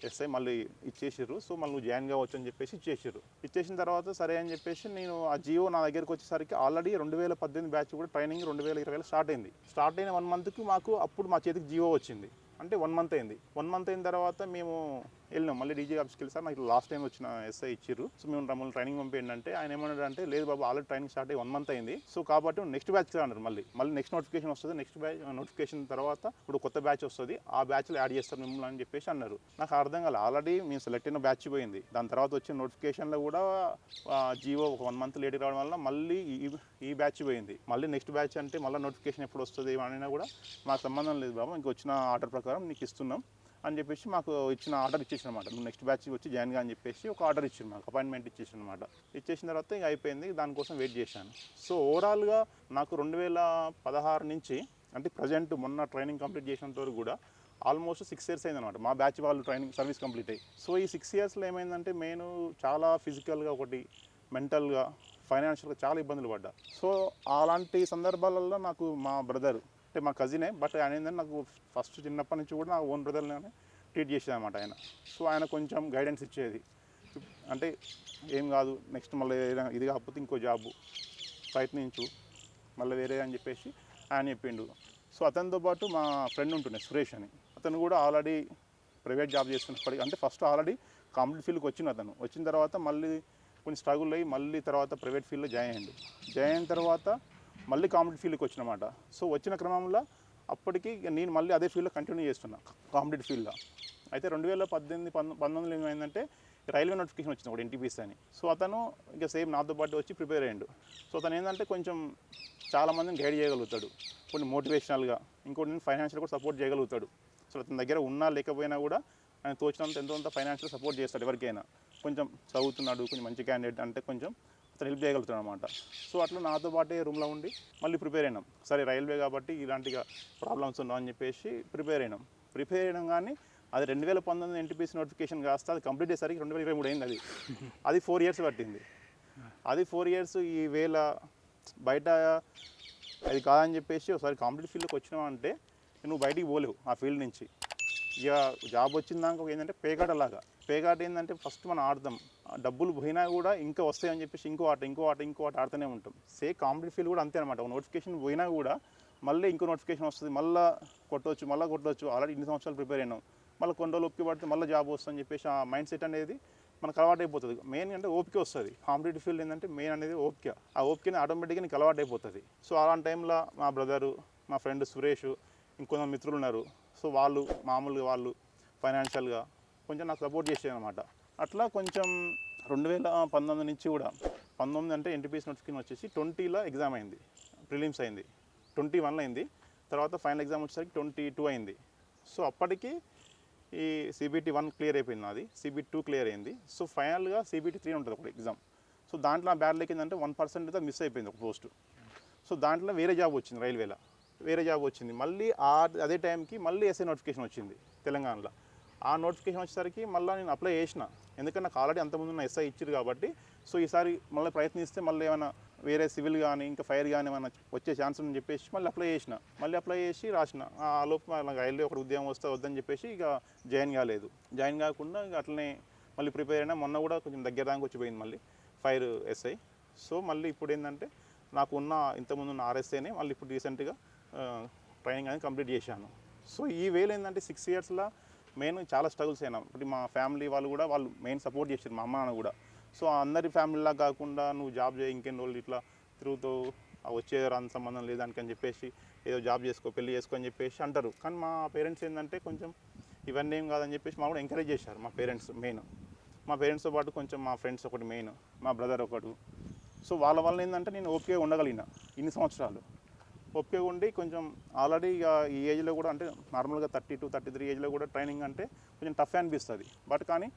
[SPEAKER 3] ఎస్ఐ మళ్ళీ ఇచ్చేసారు, సో మళ్ళీ నువ్వు జాయిన్ కావచ్చు అని చెప్పేసి ఇచ్చేసిన తర్వాత సరే అని చెప్పేసి నేను ఆ జియో నా దగ్గరికి వచ్చేసరికి ఆల్రెడీ 2018 బ్యాచ్ కూడా ట్రైనింగ్ 2020లో స్టార్ట్ అయిన 1 మంత్కి మాకు అప్పుడు మా చేతికి జియో వచ్చింది. అంటే 1 మంత్ అయింది. 1 మంత్ అయిన తర్వాత మేము వెళ్ళినాం మళ్ళీ డీజీ ఆఫీస్కి వెళ్ళి, సార్ నాకు లాస్ట్ టైం వచ్చిన ఎస్ఐ ఇచ్చారు, సో మేము మమ్మల్ని ట్రైనింగ్ పంపేయండి అంటే ఆయన ఏమన్నాడు అంటే, లేదు బాబు ఆల్రెడీ ట్రైనింగ్ స్టార్ట్ అయ్యి 1 మంత్ అయింది, సో కాబట్టి నెక్స్ట్ బ్యాచ్కి అన్నారు. మళ్ళీ నెక్స్ట్ నోటిఫికేషన్ వస్తుంది, నెక్స్ట్ బ్యాచ్ నోటిఫికేషన్ తర్వాత ఇప్పుడు కొత్త బ్యాచ్ వస్తుంది, ఆ బ్యాచ్లో యాడ్ చేస్తారు మిమ్మల్ని అని చెప్పేసి అన్నారు. నాకు అర్థం కాలేదు. ఆల్రెడీ మేము సెలెక్ట్ అయిన బ్యాచ్ పోయింది. దాని తర్వాత వచ్చిన నోటిఫికేషన్లో కూడా జియో ఒక 1 మంత్ లేట్ రావడం వల్ల మళ్ళీ ఈ బ్యాచ్ పోయింది. మళ్ళీ నెక్స్ట్ బ్యాచ్ అంటే మళ్ళీ నోటిఫికేషన్ ఎప్పుడు వస్తుంది అయినా కూడా మాకు సంబంధం లేదు బాబు, ఇంక వచ్చిన ఆర్డర్ ప్రకారం నీకు ఇస్తున్నాం అని చెప్పేసి మాకు ఇచ్చిన ఆర్డర్ ఇచ్చేసిన అనమాట. నువ్వు నెక్స్ట్ బ్యాచ్కి వచ్చి జాయిన్గా అని చెప్పేసి ఒక ఆర్డర్ ఇచ్చింది, మాకు అపాయింట్మెంట్ ఇచ్చేసిన అనమాట. ఇచ్చేసిన తర్వాత ఇక అయిపోయింది, దానికోసం వెయిట్ చేశాను. సో ఓవరాల్గా నాకు 2016 నుంచి అంటే ప్రజెంట్ మొన్న ట్రైనింగ్ కంప్లీట్ చేసినంత వరకు కూడా ఆల్మోస్ట్ 6 years అయిందనమాట మా బ్యాచ్ వాళ్ళు ట్రైనింగ్ సర్వీస్ కంప్లీట్ అయ్యి. సో ఈ 6 yearsలో ఏమైందంటే నేను చాలా ఫిజికల్గా ఒకటి మెంటల్గా ఫైనాన్షియల్గా చాలా ఇబ్బందులు పడ్డా. సో అలాంటి సందర్భాలలో నాకు మా బ్రదర్ అంటే మా కజినే, బట్ ఆయన ఏంటంటే నాకు ఫస్ట్ చిన్నప్పటి నుంచి కూడా నా ఓన్ బ్రదర్నే ట్రీట్ చేసేది అనమాట ఆయన. సో ఆయన కొంచెం గైడెన్స్ ఇచ్చేది, అంటే ఏం కాదు నెక్స్ట్ మళ్ళీ ఇది కాకపోతే ఇంకో జాబు ప్రయత్నించు మళ్ళీ వేరే అని చెప్పేసి ఆయన చెప్పిండు. సో అతనితో పాటు మా ఫ్రెండ్ ఉంటుండే సురేష్ అని, అతను కూడా ఆల్రెడీ ప్రైవేట్ జాబ్ చేస్తున్నప్పటికీ అంటే ఫస్ట్ ఆల్రెడీ కాంపిటేటివ్ ఫీల్డ్కి వచ్చిన తర్వాత మళ్ళీ కొన్ని స్ట్రగుల్ అయ్యి మళ్ళీ తర్వాత ప్రైవేట్ ఫీల్డ్లో జాయిన్ అయిన తర్వాత మళ్ళీ కాంపిటేటివ్ ఫీల్డ్కి వచ్చినమాట. సో వచ్చిన క్రమంలో అప్పటికి నేను మళ్ళీ అదే ఫీల్డ్లో కంటిన్యూ చేస్తున్నా కాంపిటేటివ్ ఫీల్డ్లో. అయితే 2018-19 ఏమైందంటే రైల్వే నోటిఫికేషన్ వచ్చింది ఒకటి ఎన్టీపీసీ అని. సో అతను ఇక సేమ్ నాతో పాటు వచ్చి ప్రిపేర్ అయ్యాడు. సో అతను ఏంటంటే కొంచెం చాలామందిని గైడ్ చేయగలుగుతాడు, కొన్ని మోటివేషనల్గా, ఇంకోటి నేను ఫైనాన్షియల్ కూడా సపోర్ట్ చేయగలుగుతాడు. సో అతని దగ్గర ఉన్నా లేకపోయినా కూడా ఆయన తోచినంత ఎంతో ఫైనాన్షియల్ సపోర్ట్ చేస్తాడు ఎవరికైనా. కొంచెం చదువుతున్నాడు, కొంచెం మంచి క్యాండిడేట్ అంటే కొంచెం అతను హెల్ప్ చేయగలుగుతాడు అనమాట. సో అట్లా నాతో పాటే రూమ్లో ఉండి మళ్ళీ ప్రిపేర్ అయినాం. సరే రైల్వే కాబట్టి ఇలాంటిగా ప్రాబ్లమ్స్ ఉన్నావు అని చెప్పేసి ప్రిపేర్ అయినాం కానీ అది 2019 ఎన్టీపీసీ నోటిఫికేషన్ కాస్త అది కంప్లీట్ అయ్యేసరికి 2023 అయింది. అది 4 years పట్టింది. అది 4 years ఈ వేళ బయట అది కాదని చెప్పేసి ఒకసారి కాంపిటేటివ్ ఫీల్డ్కి వచ్చినావు అంటే నువ్వు బయటికి పోలేవు ఆ ఫీల్డ్ నుంచి. ఇక జాబ్ వచ్చిందాక ఏంటంటే పేకాట ఏంటంటే ఫస్ట్ మనం ఆడతాం, డబ్బులు పోయినా కూడా ఇంకా వస్తాయని చెప్పేసి ఇంకో ఆట ఆడుతూనే ఉంటాం. కాంపిటేటివ్ ఫీల్డ్ కూడా అంతే అనమాట. ఒక నోటిఫికేషన్ పోయినా కూడా మళ్ళీ ఇంకో నోటిఫికేషన్ వస్తుంది, మళ్ళీ కొట్టవచ్చు. ఆల్రెడీ ఇన్ని సంవత్సరాలు ప్రిపేర్ అయినాం, మళ్ళీ కొన్ని రోజులు ఓపిక పడితే మళ్ళీ జాబ్ వస్తుందని చెప్పేసి ఆ మైండ్ సెట్ అనేది మనకు అలవాటు అయిపోతుంది. మెయిన్ అంటే ఓపిక వస్తుంది. కాంపిటేటివ్ ఫీల్డ్ ఏంటంటే మెయిన్ అనేది ఓపిక. ఆ ఓపికని ఆటోమేటిక్గా నీకు అలవాటు అయిపోతుంది. సో అలాంటి టైంలో మా బ్రదరు, మా ఫ్రెండ్ సురేష్, ఇంకొంత మిత్రులు ఉన్నారు. సో వాళ్ళు మామూలుగా వాళ్ళు ఫైనాన్షియల్గా కొంచెం నాకు సపోర్ట్ చేసేది అనమాట. అట్లా కొంచెం 2019 నుంచి కూడా 19 అంటే ఎన్టీపీఎస్ నోటిఫికేషన్ వచ్చేసి 20లో ఎగ్జామ్ అయింది, ప్రిలిమ్స్ అయింది, 21లో అయింది, తర్వాత ఫైనల్ ఎగ్జామ్ వచ్చేసరికి 22 అయింది. సో అప్పటికి ఈ CBT 1 క్లియర్ అయిపోయింది, నాది CBT 2 క్లియర్ అయింది. సో ఫైనల్గా CBT 3 ఉంటుంది ఒక ఎగ్జామ్. సో దాంట్లో నా బ్యాడ్ లక్ ఏంటంటే 1% అయితే మిస్ అయిపోయింది ఒక పోస్టు. సో దాంట్లో వేరే జాబ్ వచ్చింది, రైల్వేలో వేరే జాబ్ వచ్చింది. మళ్ళీ అదే టైంకి మళ్ళీ ఎస్ఐ నోటిఫికేషన్ వచ్చింది తెలంగాణలో. ఆ నోటిఫికేషన్ వచ్చేసరికి మళ్ళీ నేను అప్లై చేసిన, ఎందుకంటే నాకు ఆల్రెడీ అంతకుముందు నా ఎస్ఐ ఇచ్చారు కాబట్టి. సో ఈసారి మళ్ళీ ప్రయత్నిస్తే మళ్ళీ ఏమైనా వేరే సివిల్ కానీ ఇంకా ఫైర్ కానీ ఏమైనా వచ్చే ఛాన్స్ ఉందని చెప్పేసి మళ్ళీ అప్లై చేసి రాసిన. ఆ లోపు నాకు రైల్వే ఒకటి ఉద్యోగం వస్తే వద్దని చెప్పేసి ఇక జాయిన్ కాలేదు. జాయిన్ కాకుండా ఇక అట్లనే మళ్ళీ ప్రిపేర్ అయినా. మొన్న కూడా కొంచెం దగ్గర దాకా వచ్చిపోయింది మళ్ళీ ఫైర్ ఎస్ఐ. సో మళ్ళీ ఇప్పుడు ఏంటంటే నాకు ఉన్న ఇంతకుముందు ఉన్న RSAనే మళ్ళీ ఇప్పుడు రీసెంట్గా ట్రైనింగ్ అనేది కంప్లీట్ చేశాను. సో ఈ వేలు ఏంటంటే 6 ఇయర్స్లో మెయిన్ చాలా స్ట్రగుల్స్ అయినా. ఇప్పుడు మా ఫ్యామిలీ వాళ్ళు మెయిన్ సపోర్ట్ చేశారు, మా అమ్మ నాన్న కూడా. సో అందరి ఫ్యామిలీలా కాకుండా నువ్వు జాబ్ చేయి, ఇంకెన్ని రోజులు ఇట్లా తిరుగుతూ వచ్చే అంత సంబంధం లేదానికి అని చెప్పేసి ఏదో జాబ్ చేసుకో, పెళ్లి చేసుకో అని చెప్పేసి అంటారు. కానీ మా పేరెంట్స్ ఏంటంటే కొంచెం ఇవన్నీ ఏం కాదని చెప్పేసి మా కూడా ఎంకరేజ్ చేశారు. మా పేరెంట్స్ మెయిన్, మా పేరెంట్స్తో పాటు కొంచెం మా ఫ్రెండ్స్ ఒకటి మెయిన్, మా బ్రదర్ ఒకడు. సో వాళ్ళ వల్ల ఏంటంటే నేను ఓపికగా ఉండగలిగిన ఇన్ని సంవత్సరాలు. ఓపికగా ఉండి కొంచెం ఆల్రెడీ ఇక ఈ ఏజ్లో కూడా అంటే నార్మల్గా 32, 33 ఏజ్లో కూడా ట్రైనింగ్ అంటే కొంచెం టఫ్ అనిపిస్తుంది. బట్ కానీ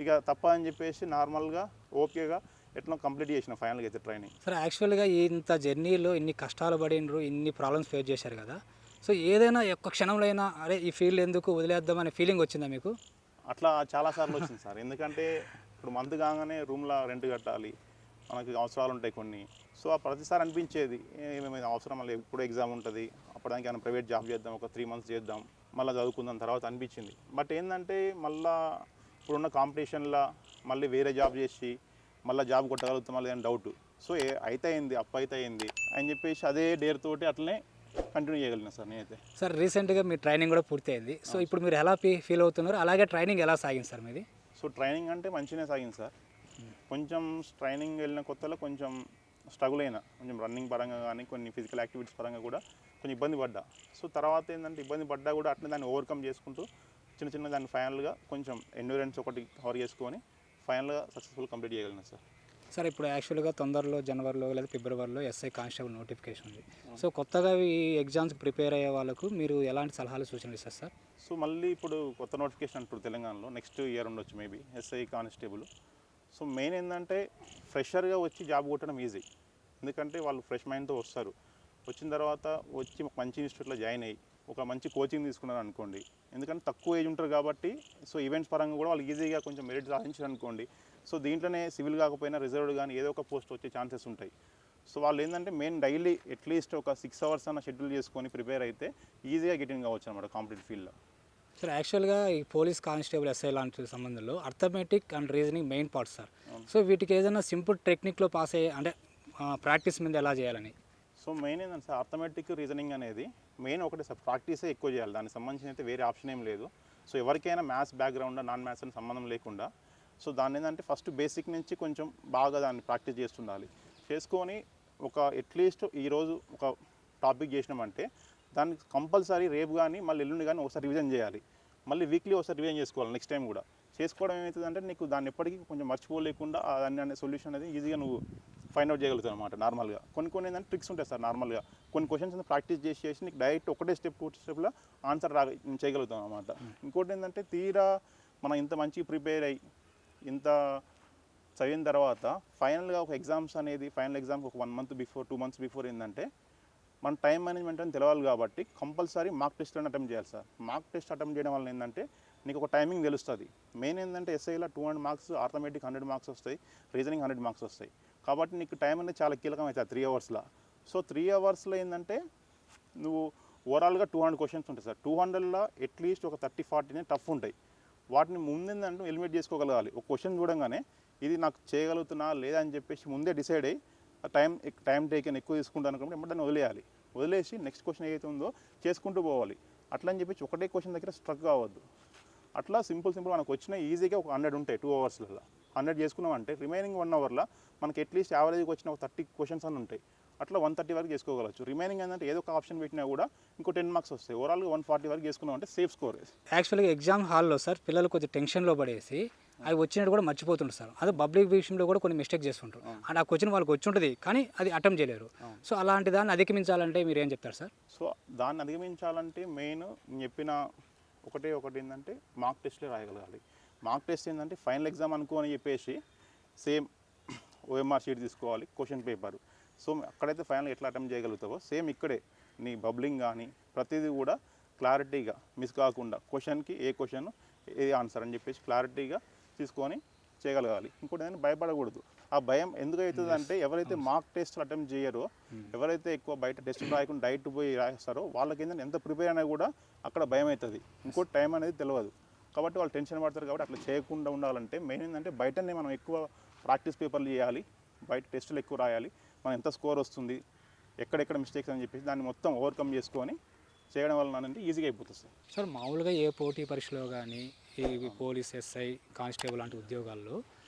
[SPEAKER 3] ఇక తప్ప అని చెప్పేసి నార్మల్గా ఓపికగా ఎట్లా కంప్లీట్ చేసిన ఫైనల్గా అయితే ట్రైనింగ్.
[SPEAKER 2] సార్ యాక్చువల్గా ఇంత జర్నీలో ఇన్ని కష్టాలు పడినరు, ఇన్ని ప్రాబ్లమ్స్ ఫేస్ చేశారు కదా. సో ఏదైనా ఒక్క క్షణంలో అయినా అరే ఈ ఫీల్డ్ ఎందుకు వదిలేద్దామనే ఫీలింగ్ వచ్చిందా మీకు?
[SPEAKER 3] అట్లా చాలాసార్లు వచ్చింది సార్. ఎందుకంటే ఇప్పుడు మంత్ కాగానే రూమ్లో రెంట్ కట్టాలి, మనకి అవసరాలు ఉంటాయి కొన్ని. సో ఆ ప్రతిసారి అనిపించేది ఏమేమి అవసరం, మళ్ళీ ఎప్పుడు ఎగ్జామ్ ఉంటుంది, అప్పటిదానికి ఏమైనా ప్రైవేట్ జాబ్ చేద్దాం, ఒక 3 months చేద్దాం, మళ్ళీ చదువుకుందాం తర్వాత అనిపించింది. బట్ ఏంటంటే మళ్ళీ ఇప్పుడున్న కాంపిటీషన్లో మళ్ళీ వేరే జాబ్ చేసి మళ్ళీ జాబ్ కొట్టగలుగుతాం మళ్ళీ అని డౌట్. సో అయితే అయింది, అప్పు అయితే అయింది అని చెప్పేసి అదే డేర్ తోటి అట్లనే కంటిన్యూ చేయగలిగిన సార్ నేనైతే.
[SPEAKER 2] సార్ రీసెంట్గా మీ ట్రైనింగ్ కూడా పూర్తయింది. సో ఇప్పుడు మీరు ఎలా ఫీల్ అవుతున్నారు, అలాగే ట్రైనింగ్ ఎలా సాగింది సార్ మీది?
[SPEAKER 3] సో ట్రైనింగ్ అంటే మంచిగానే సాగింది సార్. కొంచెం ట్రైనింగ్ వెళ్ళిన కొత్తలో కొంచెం స్ట్రగుల్ అయినా, కొంచెం రన్నింగ్ పరంగా కానీ కొన్ని ఫిజికల్ యాక్టివిటీస్ పరంగా కూడా కొంచెం ఇబ్బంది పడ్డా. సో తర్వాత ఏంటంటే ఇబ్బంది పడ్డా కూడా అట్లా దాన్ని ఓవర్కమ్ చేసుకుంటూ చిన్న దాన్ని ఫైనల్గా కొంచెం ఎండ్యూరెన్స్ ఒకటి కవర్ చేసుకొని ఫైనల్గా సక్సెస్ఫుల్ కంప్లీట్ చేయగలిగిన సార్.
[SPEAKER 2] సార్ ఇప్పుడు యాక్చువల్గా తొందరలో జనవరిలో లేదా ఫిబ్రవరిలో ఎస్ఐ కానిస్టేబుల్ నోటిఫికేషన్ ఉంది. సో కొత్తగా ఈ ఎగ్జామ్స్కి ప్రిపేర్ అయ్యే వాళ్ళకు మీరు ఎలాంటి సలహాలు సూచనలు ఇస్తారు సార్?
[SPEAKER 3] సో మళ్ళీ ఇప్పుడు కొత్త నోటిఫికేషన్ అంటారు తెలంగాణలో, నెక్స్ట్ ఇయర్ ఉండొచ్చు maybe SI constable. So main ఏంటంటే ఫ్రెషర్గా వచ్చి జాబ్ కొట్టడం ఈజీ, ఎందుకంటే వాళ్ళు ఫ్రెష్ మైండ్తో వస్తారు. వచ్చిన తర్వాత వచ్చి మంచి ఇన్స్టిట్యూట్లో జాయిన్ అయ్యి ఒక మంచి కోచింగ్ తీసుకున్నారు అనుకోండి, ఎందుకంటే తక్కువ ఏజ్ ఉంటారు కాబట్టి. సో ఈవెంట్స్ పరంగా కూడా వాళ్ళు ఈజీగా కొంచెం మెరిట్ సాధించారు అనుకోండి. సో దీంట్లోనే సివిల్ కాకపోయినా రిజర్వ్డ్ కానీ ఏదో ఒక పోస్ట్ వచ్చే ఛాన్సెస్ ఉంటాయి. సో వాళ్ళు ఏంటంటే మెయిన్ డైలీ అట్లీస్ట్ ఒక 6 hours అన్న షెడ్యూల్ చేసుకొని ప్రిపేర్ అయితే ఈజీగా గెటింగ్ కావచ్చు అనమాట కాంపిటేటివ్ ఫీల్డ్లో.
[SPEAKER 2] సార్ యాక్చువల్గా ఈ పోలీస్ కానిస్టేబుల్ ఎస్ఐ లాంటి సంబంధంలో arithmetic and reasoning main parts sir. So వీటికి ఏదైనా సింపుల్ టెక్నిక్లో పాస్ అయ్యే అంటే ప్రాక్టీస్ మీద ఎలా చేయాలని?
[SPEAKER 3] సో మెయిన్ ఏంటంటే సార్ అర్థమెటిక్ రీజనింగ్ అనేది మెయిన్ ఒకటి సార్, ప్రాక్టీసే ఎక్కువ చేయాలి. దానికి సంబంధించిన అయితే వేరే ఆప్షన్ ఏం లేదు. సో ఎవరికైనా మ్యాథ్స్ బ్యాక్గ్రౌండ్ నాన్ మ్యాథ్స్ అని సంబంధం లేకుండా సో దాన్ని ఏంటంటే ఫస్ట్ బేసిక్ నుంచి కొంచెం బాగా దాన్ని ప్రాక్టీస్ చేస్తుండాలి. చేసుకొని ఒక అట్లీస్ట్ ఈరోజు ఒక టాపిక్ చేసినామంటే దాన్ని కంపల్సరీ రేపు కానీ మళ్ళీ ఎల్లుండి కానీ ఒకసారి రివిజన్ చేయాలి. మళ్ళీ వీక్లీ ఒకసారి రివిజన్ చేసుకోవాలి. నెక్స్ట్ టైం కూడా చేసుకోవడం ఏమవుతుందంటే నీకు దాన్ని ఎప్పటికీ కొంచెం మర్చిపోలేకుండా దాన్ని అనే సొల్యూషన్ అనేది ఈజీగా నువ్వు ఫైండ్ అవుట్ చేయగలుగుతావు అనమాట. నార్మల్గా కొన్ని ఏంటంటే ట్రిక్స్ ఉంటాయి సార్. నార్మల్గా కొన్ని క్వశ్చన్స్ ప్రాక్టీస్ చేసి నీకు డైరెక్ట్ ఒకటే స్టెప్లో ఆన్సర్ చేయగలుగుతాం అనమాట. ఇంకోటి ఏంటంటే తీరా మనం ఇంత మంచిగా ప్రిపేర్ అయ్యి ఇంత చదివిన తర్వాత ఫైనల్గా ఒక ఎగ్జామ్స్ అనేది ఫైనల్ ఎగ్జామ్కి ఒక 1 month బిఫోర్ 2 months బిఫోర్ ఏంటంటే మన టైం మేనేజ్మెంట్ అని తెలవాలి కాబట్టి కంపల్సరీ మార్క్ టెస్ట్లను అటెంప్ట్ చేయాలి సార్. మార్క్ టెస్ట్ అటెంప్ట్ చేయడం వల్ల ఏంటంటే నీకు ఒక టైమింగ్ తెలుస్తుంది. మెయిన్ ఏంటంటే ఎస్ఐలో 200 marks, ఆర్థమెటిక్ 100 marks వస్తాయి, రీజనింగ్ 100 marks వస్తాయి. కాబట్టి నీకు టైం అనేది చాలా కీలకం అవుతుంది 3 hours. సో 3 hours ఏంటంటే నువ్వు ఓవరాల్గా 200 questions ఉంటాయి సార్. 200లో అట్లీస్ట్ ఒక 30-40 టఫ్ ఉంటాయి. వాటిని ముందేందంటే ఎలిమినేట్ చేసుకోగలగాలి. ఒక క్వశ్చన్ చూడంగానే ఇది నాకు చేయగలుగుతున్నా లేదా అని చెప్పేసి ముందే డిసైడ్ అయ్యి టైం టేకన్ ఎక్కువ తీసుకుంటాను అనుకుంటే ఎమ్మటనే వదిలేయాలి. వదిలేసి నెక్స్ట్ క్వశ్చన్ ఏదైతే ఉందో చేసుకుంటూ పోవాలి. అట్లా అని చెప్పి ఒకటే క్వశ్చన్ దగ్గర స్ట్రక్ కావద్దు. అట్లా సింపుల్ మనకు వచ్చిన ఈజీగా ఒక 100 ఉంటాయి 2 అవర్స్లలో. 100 చేసుకున్నామంటే రిమైనింగ్ 1 అవర్లో మనకి అట్లీస్ట్ యావరేజ్గా వచ్చిన ఒక 30 క్వశ్చన్స్ అని ఉంటాయి. అట్లా 130 వరకు చేసుకోగలచ్చు. రిమైనింగ్ ఏంటంటే ఏదో ఒక ఆప్షన్ పెట్టినా కూడా ఇంకో 10 మార్క్స్ వస్తాయి. ఓవరాల్గా 140 వరకు చేసుకున్నాం అంటే సేఫ్ స్కోర్.
[SPEAKER 2] యాక్చువల్గా ఎగ్జామ్ హాల్లో సార్ పిల్లలు కొంచెం టెన్షన్లో పడేసి అవి వచ్చినట్టు కూడా మర్చిపోతుంటారు సార్. అదే పబ్లిక్ విషయంలో కూడా కొన్ని మిస్టేక్ చేస్తుంటారు. అండ్ ఆ క్వశ్చన్ వాళ్ళకి వచ్చి ఉంటుంది కానీ అది అటెంప్ట్ చేయలేరు. సో అలాంటి దాన్ని అధిగమించాలంటే మీరు ఏం చెప్తారు సార్?
[SPEAKER 3] సో దాన్ని అధిగమించాలంటే మెయిన్ నేను చెప్పిన ఒకటి ఏంటంటే మార్క్ టెస్ట్లే రాయగలగాలి. మార్క్ టెస్ట్ ఏంటంటే ఫైనల్ ఎగ్జామ్ అనుకోని చెప్పేసి సేమ్ ఓఎంఆర్ షీట్ తీసుకోవాలి, క్వశ్చన్ పేపర్. సో అక్కడైతే ఫైనల్ ఎట్లా అటెంప్ట్ చేయగలుగుతావో సేమ్ ఇక్కడే నీ బబ్లింగ్ కానీ ప్రతిదీ కూడా క్లారిటీగా మిస్ కాకుండా క్వశ్చన్కి ఏ క్వశ్చన్ ఏ ఆన్సర్ అని చెప్పేసి క్లారిటీగా తీసుకొని చేయగలగాలి. ఇంకోటి ఏంటంటే భయపడకూడదు. ఆ భయం ఎందుకు అవుతుంది అంటే ఎవరైతే మార్క్ టెస్ట్లు అటెంప్ట్ చేయరో, ఎవరైతే ఎక్కువ బయట టెస్టులు రాయకుండా డైరెక్ట్ పోయి రాస్తారో వాళ్ళకి ఏంటంటే ఎంత ప్రిపేర్ అయినా కూడా అక్కడ భయం అవుతుంది. ఇంకోటి టైం అనేది తెలియదు కాబట్టి వాళ్ళు టెన్షన్ పడతారు. కాబట్టి అట్లా చేయకుండా ఉండాలంటే మెయిన్ ఏంటంటే బయటనే మనం ఎక్కువ ప్రాక్టీస్ పేపర్లు చేయాలి, బయట టెస్టులు ఎక్కువ రాయాలి, మనం ఎంత స్కోర్ వస్తుంది, ఎక్కడెక్కడ మిస్టేక్స్ అని చెప్పేసి దాన్ని మొత్తం ఓవర్కమ్ చేసుకొని చేయడం వలన అంటే ఈజీగా అయిపోతుంది సార్.
[SPEAKER 2] సార్ మామూలుగా ఏ పోటీ పరీక్షలో కానీ ఈ పోలీస్, ఎస్ఐ, కానిస్టేబుల్ లాంటి ఉద్యోగాల్లో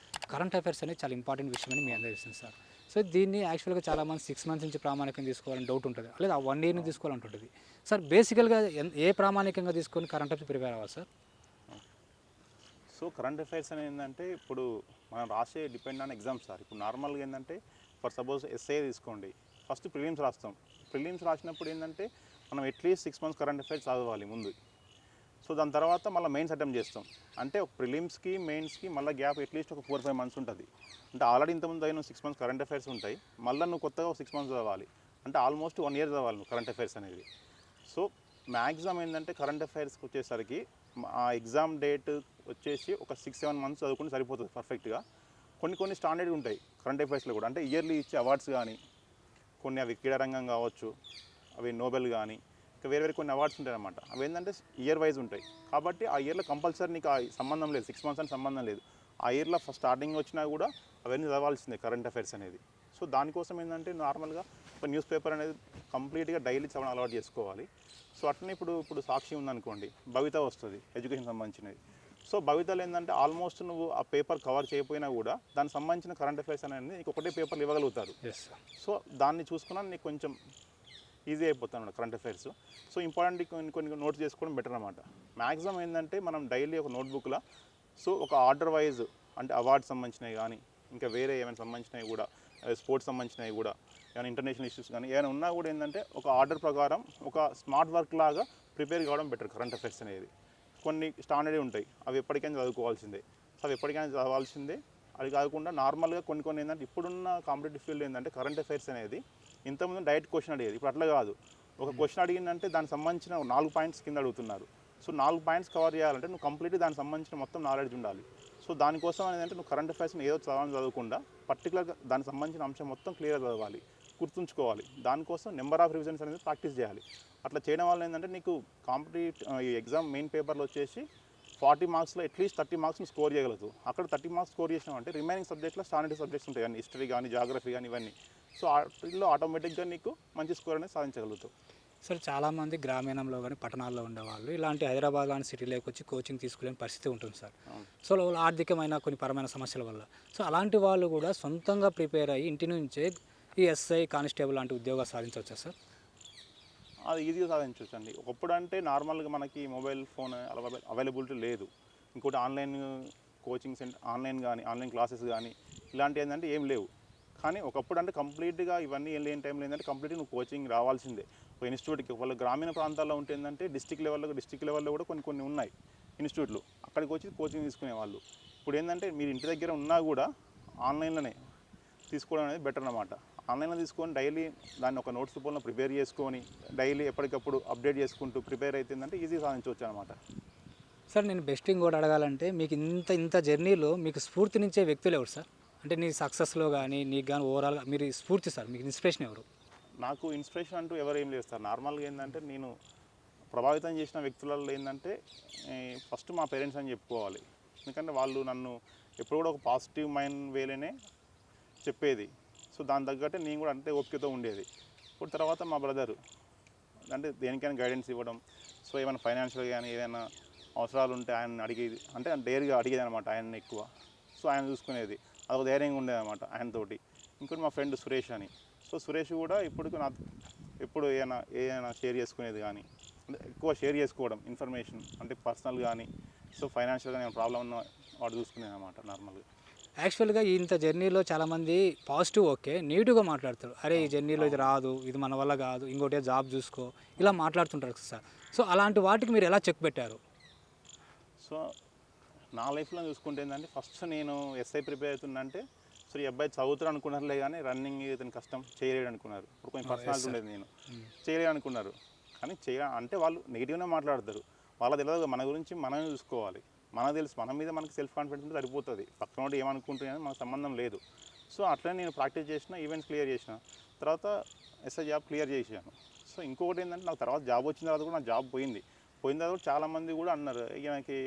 [SPEAKER 2] కరెంట్ అఫైర్స్ అనేది చాలా ఇంపార్టెంట్ విషయం అని మీ అందరూ తెలుస్తుంది సార్. సో దీన్ని యాక్చువల్గా చాలామంది 6 మంత్స్ నుంచి ప్రామాణికంగా తీసుకోవాలని డౌట్ ఉంటుంది, లేదా 1 ఇయర్ నుంచి తీసుకోవాలంటుంటుంది. సార్ బేసికల్గా ఏ ప్రామాణికంగా తీసుకొని కరెంట్ అఫైర్స్ ప్రిపేర్ అవ్వాలి సార్?
[SPEAKER 3] సో కరెంట్ అఫైర్స్ అనేది ఏంటంటే ఇప్పుడు మనం రాసే డిపెండ్ ఆన్ ఎగ్జామ్స్ సార్. ఇప్పుడు నార్మల్గా ఏంటంటే ఫర్ సపోజ్ ఎస్ఐ తీసుకోండి, ఫస్ట్ ప్రిలిమ్స్ రాస్తాం. ప్రిలిమ్స్ రాసినప్పుడు ఏంటంటే మనం అట్లీస్ట్ 6 మంత్స్ కరెంట్ అఫైర్స్ చదవాలి ముందు. సో దాని తర్వాత మళ్ళీ మెయిన్స్ అటెంప్ట్ చేస్తాం. అంటే ఒక ప్రిలిమ్స్కి మెయిన్స్కి మళ్ళీ గ్యాప్ అట్లీస్ట్ ఒక 4-5 మంత్స్ ఉంటుంది. అంటే ఆల్రెడీ ఇంతకుముందు అయిన 6 మంత్స్ కరెంట్ అఫైర్స్ ఉంటాయి, మళ్ళీ నువ్వు కొత్తగా 6 మంత్స్ చదవాలి. అంటే ఆల్మోస్ట్ 1 ఇయర్ చదవాలి నువ్వు కరెంట్ అఫైర్స్ అనేది. సో మ్యాక్సిమం ఏంటంటే కరెంట్ అఫైర్స్కి వచ్చేసరికి ఆ ఎగ్జామ్ డేట్ వచ్చేసి ఒక 6-7 మంత్స్ చదువుకుంటే సరిపోతుంది పర్ఫెక్ట్గా. కొన్ని స్టాండర్డ్ ఉంటాయి కరెంట్ అఫైర్స్లో కూడా. అంటే ఇయర్లీ ఇచ్చే అవార్డ్స్ కానీ కొన్ని అవి క్రీడారంగం కావచ్చు, అవి నోబెల్ కానీ ఇంకా వేరే కొన్ని అవార్డ్స్ ఉంటాయి అన్నమాట. అవి ఏంటంటే ఇయర్ వైజ్ ఉంటాయి కాబట్టి ఆ ఇయర్లో కంపల్సరీ నీకు ఆ సంబంధం లేదు, 6 మంత్స్ అని సంబంధం లేదు. ఆ ఇయర్లో ఫస్ట్ స్టార్టింగ్ వచ్చినా కూడా అవన్నీ చదవాల్సిందే కరెంట్ అఫైర్స్ అనేది. సో దానికోసం ఏంటంటే నార్మల్గా ఒక న్యూస్ పేపర్ అనేది కంప్లీట్గా డైలీ చదవడం అలవాటు చేసుకోవాలి. సో అట్లనే ఇప్పుడు సాక్షి ఉందనుకోండి, భవిత వస్తుంది ఎడ్యుకేషన్ సంబంధించినది. సో భవితలు ఏంటంటే ఆల్మోస్ట్ నువ్వు ఆ పేపర్ కవర్ చేయకపోయినా కూడా దానికి సంబంధించిన కరెంట్ అఫైర్స్ అనేది నీకు ఒకటే పేపర్లు ఇవ్వగలుగుతారు. సో దాన్ని చూసుకున్నా నీకు కొంచెం ఈజీ అయిపోతాను కరెంట్ అఫైర్స్. సో ఇంపార్టెంట్ కొన్ని నోట్స్ చేసుకోవడం బెటర్ అనమాట. మ్యాక్సిమం ఏంటంటే మనం డైలీ ఒక నోట్బుక్లో సో ఒక ఆర్డర్ వైజ్ అంటే అవార్డ్స్ సంబంధించినవి కానీ ఇంకా వేరే ఏమైనా సంబంధించినవి కూడా, స్పోర్ట్స్ సంబంధించినవి కూడా, ఏమైనా ఇంటర్నేషనల్ ఇష్యూస్ కానీ ఏమైనా ఉన్నా కూడా ఏంటంటే ఒక ఆర్డర్ ప్రకారం ఒక స్మార్ట్ వర్క్ లాగా ప్రిపేర్ కావడం బెటర్ కరెంట్ అఫైర్స్ అనేది. కొన్ని స్టాండర్డ్ ఉంటాయి, అవి ఎప్పటికైనా చదువుకోవాల్సిందే. సో అవి ఎప్పటికైనా చదవాల్సిందే. అది కాకుండా నార్మల్గా కొన్ని ఏంటంటే ఇప్పుడున్న కాంపిటేటివ్ ఫీల్డ్ ఏంటంటే కరెంట్ అఫైర్స్ అనేది ఇంతకుముందు డైరెక్ట్ క్వశ్చన్ అడిగేది, ఇప్పుడు అట్లా కాదు. ఒక క్వశ్చన్ అడిగిందంటే దానికి సంబంధించిన 4 పాయింట్స్ కింద అడుగుతున్నారు. సో 4 పాయింట్స్ కవర్ చేయాలంటే నువ్వు కంప్లీట్గా దానికి సంబంధించిన మొత్తం నాలెడ్జ్ ఉండాలి. సో దానికోసం అనేది అంటే నువ్వు కరెంట్ అఫైర్స్ని ఏదో చదవకుండా పర్టికులర్గా దానికి సంబంధించిన అంశం మొత్తం క్లియర్గా చదవాలి, గుర్తుంచుకోవాలి. దానికోసం నెంబర్ ఆఫ్ రివిజన్స్ అనేది ప్రాక్టీస్ చేయాలి. అట్లా చేయడం వల్ల ఏంటంటే నీకు ఈ ఎగ్జామ్ మెయిన్ పేపర్లో వచ్చేసి 40 మార్క్స్లో అట్లీస్ట్ 30 మార్క్స్ని స్కోర్ చేయగలుగుతావు. అక్కడ 30 మార్క్స్ స్కోర్ చేసినామంటే రిమైనింగ్ సబ్జెక్ట్లో స్టాండర్డ్ సబ్జెక్ట్స్ ఉంటాయి కానీ హిస్టరీ కానీ జాగ్రఫీ కానీ ఇవన్నీ. సో వాటిల్లో ఆటోమేటిక్గా నీకు మంచి స్కోర్ అనేది సాధించగలుగుతావు.
[SPEAKER 2] సార్ చాలామంది గ్రామీణంలో కానీ పట్టణాల్లో ఉండేవాళ్ళు ఇలాంటి హైదరాబాద్ లాంటి సిటీలోకి వచ్చి కోచింగ్ తీసుకునే పరిస్థితి ఉంటుంది సార్. సో ఆర్థికమైన కొన్ని పరమైన సమస్యల వల్ల సో అలాంటి వాళ్ళు కూడా సొంతంగా ప్రిపేర్ అయ్యి ఇంటి నుంచే ఈ ఎస్ఐ, కానిస్టేబుల్ లాంటి ఉద్యోగాలు సాధించవచ్చా సార్?
[SPEAKER 3] అది ఈజీగా సాధించవచ్చు అండి. ఒకప్పుడు అంటే నార్మల్గా మనకి మొబైల్ ఫోన్ అవైలబిలిటీ లేదు. ఇంకోటి online coaching centre, online classes కానీ ఇలాంటివి ఏంటంటే ఏం లేవు. కానీ ఒకప్పుడు అంటే కంప్లీట్గా ఇవన్నీ ఏం లేని టైంలో ఏంటంటే కంప్లీట్గా నువ్వు కోచింగ్ రావాల్సిందే ఒక ఇన్స్టిట్యూట్కి. వాళ్ళ గ్రామీణ ప్రాంతాల్లో ఉంటే ఏంటంటే డిస్టిక్ లెవెల్లో కూడా కొన్ని ఉన్నాయి ఇన్స్టిట్యూట్లు, అక్కడికి వచ్చి కోచింగ్ తీసుకునేవాళ్ళు. ఇప్పుడు ఏంటంటే మీరు ఇంటి దగ్గర ఉన్నా కూడా ఆన్లైన్లోనే తీసుకోవడం అనేది బెటర్ అన్నమాట. ఆన్లైన్లో తీసుకొని డైలీ దాన్ని ఒక నోట్స్ రూపంలో ప్రిపేర్ చేసుకొని డైలీ ఎప్పటికప్పుడు అప్డేట్ చేసుకుంటూ ప్రిపేర్ అవుతుందంటే ఈజీ సాధించవచ్చు అనమాట.
[SPEAKER 2] సార్ నేను బెస్టింగ్ కూడా అడగాలంటే మీకు ఇంత జర్నీలో మీకు స్ఫూర్తినిచ్చే వ్యక్తులు ఎవరు సార్? అంటే నీ సక్సెస్లో కానీ నీకు కానీ ఓవరాల్గా మీరు స్ఫూర్తి సార్, మీకు ఇన్స్పిరేషన్ ఎవరు?
[SPEAKER 3] నాకు ఇన్స్పిరేషన్ అంటూ ఎవరు ఏం లేదు సార్. నార్మల్గా ఏంటంటే నేను ప్రభావితం చేసిన వ్యక్తులలో ఏంటంటే ఫస్ట్ మా పేరెంట్స్ అని చెప్పుకోవాలి. ఎందుకంటే వాళ్ళు నన్ను ఎప్పుడు కూడా ఒక పాజిటివ్ మైండ్ వేలోనే చెప్పేది. సో దాని తగ్గట్టే నేను కూడా అంతే ఓపికతో ఉండేది. ఇప్పుడు తర్వాత మా బ్రదరు అంటే దేనికైనా గైడెన్స్ ఇవ్వడం, సో ఏమైనా ఫైనాన్షియల్గా కానీ ఏదైనా అవసరాలు ఉంటే ఆయన అడిగేది, అంటే డైరీగా అడిగేది అనమాట ఆయన ఎక్కువ. సో ఆయన చూసుకునేది, అదొక ధైర్యంగా ఉండేది అనమాట ఆయనతోటి. ఇంకోటి మా ఫ్రెండ్ సురేష్ అని, సో సురేష్ కూడా ఇప్పుడు నా ఎప్పుడు ఏదైనా షేర్ చేసుకునేది కానీ, అంటే ఎక్కువ షేర్ చేసుకోవడం ఇన్ఫర్మేషన్, అంటే పర్సనల్ కానీ, సో ఫైనాన్షియల్గా ఏమైనా ప్రాబ్లం ఉన్న వాడు చూసుకునేది అనమాట నార్మల్గా.
[SPEAKER 2] యాక్చువల్గా ఇంత జర్నీలో చాలామంది పాజిటివ్ ఓకే, నెగిటివ్గా మాట్లాడతారు. అరే ఈ జర్నీలో ఇది రాదు, ఇది మన వల్ల కాదు, ఇంకోటి జాబ్ చూసుకో, ఇలా మాట్లాడుతుంటారు సార్. సో అలాంటి వాటికి మీరు ఎలా చెక్ పెట్టారు?
[SPEAKER 3] సో నా లైఫ్లో చూసుకుంటే ఏంటంటే, ఫస్ట్ నేను ఎస్ఐ ప్రిపేర్ అవుతుందంటే, సో ఈ అబ్బాయి చదువుతాడు అనుకున్నారులే కానీ రన్నింగ్ ఇతను కష్టం చేయలేడు అనుకున్నారు. ఇప్పుడు కొంచెం పర్సనాలిటీ ఉండేది, నేను చేయలేడు అనుకున్నారు. కానీ అంటే వాళ్ళు నెగిటివ్గానే మాట్లాడతారు. వాళ్ళ తెలియదు మన గురించి మనమే చూసుకోవాలి. మనకు తెలుసు, మన మీద మనకి సెల్ఫ్ కాన్ఫిడెన్స్ ఉంటే సరిపోతుంది. పక్కన వాడు ఏమనుకుంటున్నాయని మనకు సంబంధం లేదు. సో అట్లనే నేను ప్రాక్టీస్ చేసిన, ఈవెంట్స్ క్లియర్ చేసిన తర్వాత ఎస్ఐ జాబ్ క్లియర్ చేసాను. సో ఇంకొకటి ఏంటంటే, నాకు తర్వాత జాబ్ వచ్చిన తర్వాత కూడా నా జాబ్ పోయిన తర్వాత కూడా చాలామంది కూడా అన్నారు, ఈయనకి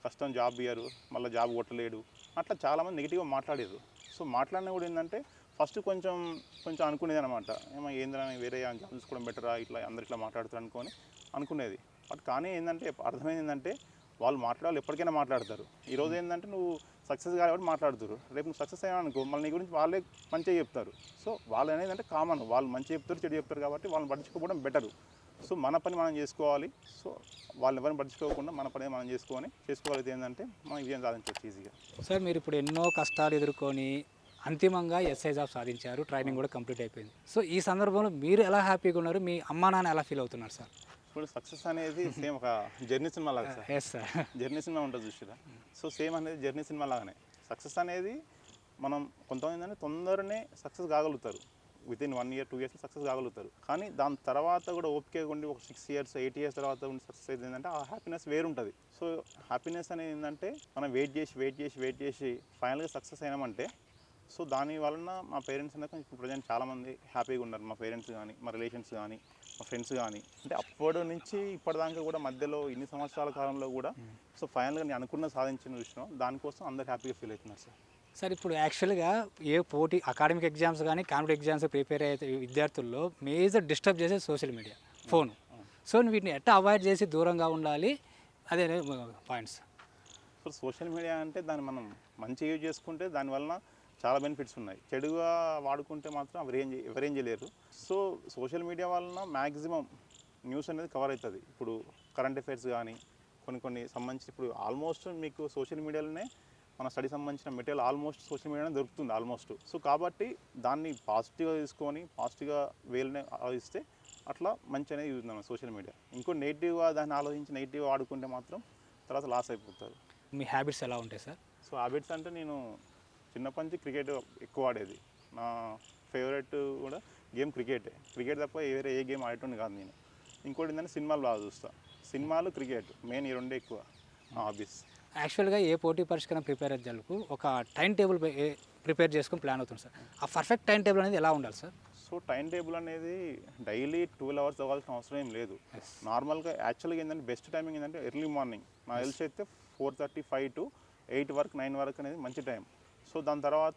[SPEAKER 3] కష్టం జాబ్ ఇయ్యరు, మళ్ళీ జాబ్ కొట్టలేడు, అట్లా చాలామంది నెగిటివ్గా మాట్లాడారు. సో మాట్లాడినా కూడా ఏంటంటే, ఫస్ట్ కొంచెం అనుకునేది అనమాట, ఏమో ఏంద్రా వేరే జాబ్ చూసుకోవడం బెటరా, ఇట్లా అందరు ఇట్లా మాట్లాడుతారు అనుకునేది. బట్ కానీ ఏంటంటే అర్థమైంది ఏంటంటే, వాళ్ళు మాట్లాడాలి, ఎప్పటికైనా మాట్లాడతారు. ఈరోజు ఏంటంటే నువ్వు సక్సెస్ కాబట్టి మాట్లాడుతారు, రేపు నువ్వు సక్సెస్ అయ్యా అనుకో మళ్ళీ నీ గురించి వాళ్ళే మంచిగా చెప్తారు. సో వాళ్ళు అనేది అంటే కామన్, వాళ్ళు మంచి చెప్తారు చెడు చెప్తారు కాబట్టి వాళ్ళని పట్టించుకోవడం బెటరు. సో మన పని మనం చేసుకోవాలి. సో వాళ్ళు ఎవరిని పట్టించుకోకుండా మన పని మనం చేసుకోగలిగితే ఏంటంటే మనం విజయం సాధించవచ్చు ఈజీగా.
[SPEAKER 2] సార్ మీరు ఇప్పుడు ఎన్నో కష్టాలు ఎదుర్కొని అంతిమంగా ఎస్ఐ జాబ్ సాధించారు, ట్రైనింగ్ కూడా కంప్లీట్ అయిపోయింది. సో ఈ సందర్భంలో మీరు ఎలా హ్యాపీగా ఉన్నారు, మీ అమ్మా నాన్న ఎలా ఫీల్ అవుతున్నారు సార్?
[SPEAKER 3] ఇప్పుడు సక్సెస్ అనేది సేమ్ ఒక జర్నీ సినిమా లాగా sir.
[SPEAKER 2] Yes sir,
[SPEAKER 3] journey cinema ఉంటుంది చూసిరా. సో సేమ్ అనేది జర్నీ సినిమా లాగానే సక్సెస్ అనేది మనం కొంతమంది ఏంటంటే తొందరనే సక్సెస్ కాగలుగుతారు, వితిన్ 1 year 2 years సక్సెస్ కాగలుగుతారు. కానీ దాని తర్వాత కూడా ఓపిక ఉండి ఒక 6 years 8 years తర్వాత ఉండి సక్సెస్ అయితే ఏంటంటే ఆ హ్యాపీనెస్ వేరుంటుంది. సో హ్యాపీనెస్ అనేది ఏంటంటే మనం వెయిట్ చేసి ఫైనల్గా సక్సెస్ అయినామంటే, సో దాని వలన మా పేరెంట్స్ అనేది ఇప్పుడు ప్రజెంట్ చాలామంది హ్యాపీగా ఉన్నారు. మా పేరెంట్స్ కానీ, మా రిలేషన్స్ కానీ, మా ఫ్రెండ్స్ కానీ, అంటే అప్పటి నుంచి ఇప్పటిదాకా కూడా మధ్యలో ఇన్ని సంవత్సరాల కాలంలో కూడా సో ఫైనల్గా నేను అనుకున్న సాధించిన విషయం, దానికోసం అందరు హ్యాపీగా ఫీల్ అవుతున్నారు సార్.
[SPEAKER 2] సార్ ఇప్పుడు యాక్చువల్గా ఏ పోటీ అకాడమిక్ ఎగ్జామ్స్ కానీ కాంపిటేటివ్ ఎగ్జామ్స్ ప్రిపేర్ అయ్యే విద్యార్థుల్లో మేజర్ డిస్టర్బ్ చేసే సోషల్ మీడియా, ఫోన్. సో వీటిని ఎట్లా అవాయిడ్ చేసి దూరంగా ఉండాలి, అదే పాయింట్స్.
[SPEAKER 3] సో సోషల్ మీడియా అంటే దాన్ని మనం మంచిగా యూజ్ చేసుకుంటే దానివల్ల చాలా బెనిఫిట్స్ ఉన్నాయి, చెడుగా వాడుకుంటే మాత్రం ఎవరేం చేయలేరు. సో సోషల్ మీడియా వలన మ్యాక్సిమం న్యూస్ అనేది కవర్ అవుతుంది. ఇప్పుడు కరెంట్ అఫైర్స్ కానీ కొన్ని సంబంధించి ఇప్పుడు ఆల్మోస్ట్ మీకు సోషల్ మీడియాలోనే మన స్టడీ సంబంధించిన మెటీరియల్ ఆల్మోస్ట్ సోషల్ మీడియానే దొరుకుతుంది ఆల్మోస్ట్. సో కాబట్టి దాన్ని పాజిటివ్గా తీసుకొని పాజిటివ్గా వేలనే ఆలోచిస్తే అట్లా మంచి అనేది యూజ్ ఉంది సోషల్ మీడియా. ఇంకో నెగిటివ్గా దాన్ని ఆలోచించి నెగిటివ్గా ఆడుకుంటే మాత్రం తర్వాత లాస్ అయిపోతారు.
[SPEAKER 2] మీ హ్యాబిట్స్ ఎలా ఉంటాయి సార్?
[SPEAKER 3] సో హ్యాబిట్స్ అంటే నేను చిన్నప్పటి నుంచి క్రికెట్ ఎక్కువ ఆడేది. నా ఫేవరెట్ కూడా గేమ్ క్రికెట్ తప్ప వేరే ఏ గేమ్ ఆడేటోని కాదు నేను. ఇంకోటి ఏంటంటే సినిమాలు బాగా చూస్తాను, సినిమాలు క్రికెట్ మెయిన్, ఈ రెండే ఎక్కువ నా హాబీస్.
[SPEAKER 2] యాక్చువల్గా ఏ పోటీ పరీక్షకైనా ప్రిపేర్ అయ్యేందుకు ఒక టైం టేబుల్ ప్రిపేర్ చేసుకుని ప్లాన్ అవుతుంది సార్. ఆ పర్ఫెక్ట్ టైం టేబుల్ అనేది ఎలా ఉండాలి సార్?
[SPEAKER 3] సో టైం టేబుల్ అనేది డైలీ 12 hours అవ్వాల్సిన అవసరం ఏం లేదు. నార్మల్గా యాక్చువల్గా ఏంటంటే బెస్ట్ టైమింగ్ ఏంటంటే ఎర్లీ మార్నింగ్, నాకు తెలిసి అయితే 4:35 to 8 వరకు 9 వరకు అనేది మంచి టైం. సో దాని తర్వాత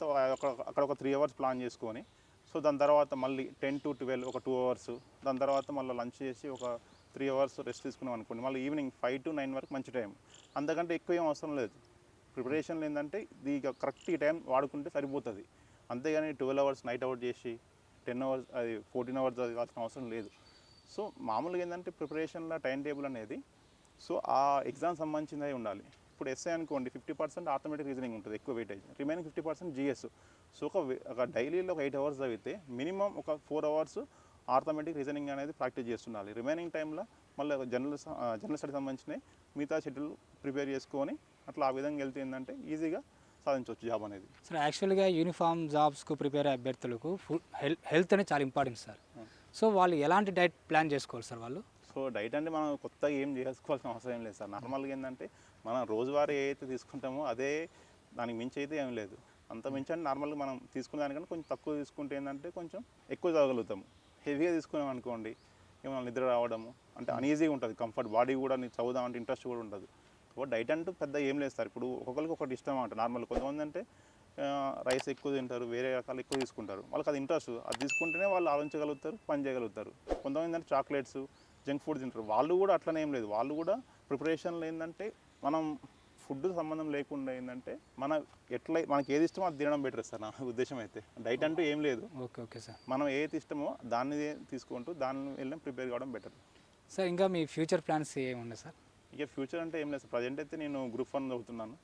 [SPEAKER 3] అక్కడ ఒక 3 hours ప్లాన్ చేసుకొని, సో దాని తర్వాత మళ్ళీ 10 to 12 ఒక 2 hours, దాని తర్వాత మళ్ళీ లంచ్ చేసి ఒక 3 hours రెస్ట్ తీసుకున్నాం అనుకోండి, మళ్ళీ ఈవినింగ్ 5 to 9 వరకు మంచి టైం. అంతకంటే ఎక్కువ ఏం అవసరం లేదు. ప్రిపరేషన్లో ఏంటంటే ఇది కరెక్ట్ ఈ టైం వాడుకుంటే సరిపోతుంది. అంతేగాని 12 hours నైట్ అవుట్ చేసి 10 hours అది 14 hours చదవాల్సిన అవసరం లేదు. సో మామూలుగా ఏంటంటే ప్రిపరేషన్లో టైం టేబుల్ అనేది సో ఆ ఎగ్జామ్ సంబంధించిందే ఉండాలి. ఇప్పుడు ఎస్ఐ అనుకోండి 50% ఆర్థమెటిక్ రీజనింగ్ ఉంటుంది ఎక్కువ వెయిటేజ్, రిమైనింగ్ 50% జిఎస్. సో ఒక డైలీలో ఒక 8 hours చదివితే మినిమం ఒక 4 hours ఆర్థమెటిక్ రీజనింగ్ అనేది ప్రాక్టీస్ చేస్తుండాలి. రిమైనింగ్ టైంలో మళ్ళీ జనరల్ స్టడీ సంబంధించినవి మిగతా షెడ్యూల్ ప్రిపేర్ చేసుకొని అట్లా ఆ విధంగా వెళ్తే ఏంటంటే ఈజీగా సాధించవచ్చు జాబ్ అనేది.
[SPEAKER 2] సార్ యాక్చువల్గా యూనిఫామ్ జాబ్స్కు ప్రిపేర్ అయ్యే అభ్యర్థులకు హెల్త్ అనేది చాలా ఇంపార్టెంట్ సార్. సో వాళ్ళు ఎలాంటి డైట్ ప్లాన్ చేసుకోవాలి సార్ వాళ్ళు?
[SPEAKER 3] సో డైట్ అంటే మనం కొత్తగా ఏం చేసుకోవాల్సిన అవసరం ఏం లేదు సార్. నార్మల్గా ఏంటంటే మనం రోజువారీ ఏదైతే తీసుకుంటామో అదే, దానికి మించి అయితే ఏం లేదు. అంత మించి అంటే నార్మల్గా మనం తీసుకునే దానికన్నా కొంచెం తక్కువ తీసుకుంటే ఏంటంటే కొంచెం ఎక్కువ చదవగలుగుతాము. హెవీగా తీసుకున్నాం అనుకోండి ఏమైనా నిద్ర రావడము అంటే అన్ఈజీగా ఉంటుంది, కంఫర్ట్ బాడీ కూడా నీకు చదువుదామంటే ఇంట్రెస్ట్ కూడా ఉండదు. కాబట్టి డైట్ అంటూ పెద్ద ఏం లేదు సార్. ఇప్పుడు ఒక్కొక్కరికి ఒకటి ఇష్టం అంట. నార్మల్ కొంతమంది అంటే రైస్ ఎక్కువ తింటారు, వేరే రకాలు ఎక్కువ తీసుకుంటారు. వాళ్ళకి అది ఇంట్రెస్ట్, అది తీసుకుంటేనే వాళ్ళు ఆలోచించగలుగుతారు, పని చేయగలుగుతారు. కొంతమంది ఏంటంటే చాక్లెట్స్, జంక్ ఫుడ్ తింటారు. వాళ్ళు కూడా అట్లనే ఏం లేదు, వాళ్ళు కూడా ప్రిపరేషన్లో ఏంటంటే మనం ఫుడ్ సంబంధం లేకుండా ఏంటంటే మనకి ఏది ఇష్టమో అది తినడం బెటర్ సార్ నా ఉద్దేశం అయితే. డైట్ అంటూ ఏం లేదు,
[SPEAKER 2] ఓకే సార్.
[SPEAKER 3] మనం ఏది ఇష్టమో దాన్ని తీసుకుంటూ దాన్ని వెళ్ళి ప్రిపేర్ కావడం బెటర్.
[SPEAKER 2] సార్ ఇంకా మీ ఫ్యూచర్ ప్లాన్స్ ఏమున్నాయి సార్?
[SPEAKER 3] ఇక ఫ్యూచర్ అంటే ఏం లేదు సార్, ప్రజెంట్ అయితే నేను గ్రూప్ 1 చదువుతున్నాను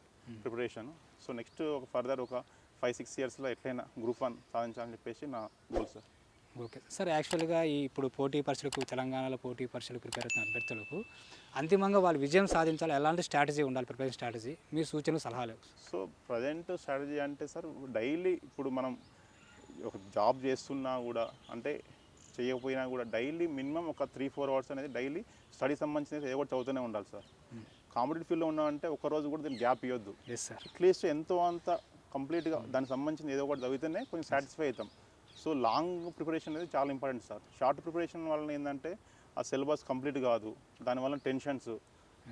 [SPEAKER 3] ప్రిపరేషన్. సో నెక్స్ట్ ఫర్దర్ ఒక 5-6 ఇయర్స్లో ఎట్లయినా గ్రూప్ 1 సాధించాలని చెప్పేసి నా గోల్ సార్.
[SPEAKER 2] Okay sir. యాక్చువల్గా ఇప్పుడు పోటీ పరీక్షలకు, తెలంగాణలో పోటీ పరీక్షలకు ప్రిపేర్ అవుతున్న అభ్యర్థులకు అంతిమంగా వాళ్ళు విజయం సాధించాలి, ఎలాంటి స్ట్రాటజీ ఉండాలి, ప్రిపరేషన్ స్ట్రాటజీ, మీ సూచనలు, సలహాలు?
[SPEAKER 3] సో ప్రజెంట్ స్ట్రాటజీ అంటే సార్, డైలీ ఇప్పుడు మనం ఒక జాబ్ చేస్తున్నా కూడా అంటే చేయకపోయినా కూడా డైలీ మినిమం ఒక 3-4 అవర్స్ అనేది డైలీ స్టడీ సంబంధించినది ఏదో ఒకటి చదువుతూనే ఉండాలి సార్. కాంపిటేటివ్ ఫీల్డ్లో ఉన్నామంటే ఒక్కరోజు కూడా దీన్ని గ్యాప్ ఇవ్వద్దు.
[SPEAKER 2] Yes sir.
[SPEAKER 3] అట్లీస్ట్ ఎంతో అంత కంప్లీట్గా దానికి సంబంధించిన ఏదో ఒకటి చదివితేనే కొంచెం సాటిస్ఫై అవుతాం. సో లాంగ్ ప్రిపరేషన్ అనేది చాలా ఇంపార్టెంట్ సార్. షార్ట్ ప్రిపరేషన్ వలన ఏంటంటే ఆ సిలబస్ కంప్లీట్ కాదు, దానివల్ల టెన్షన్స్,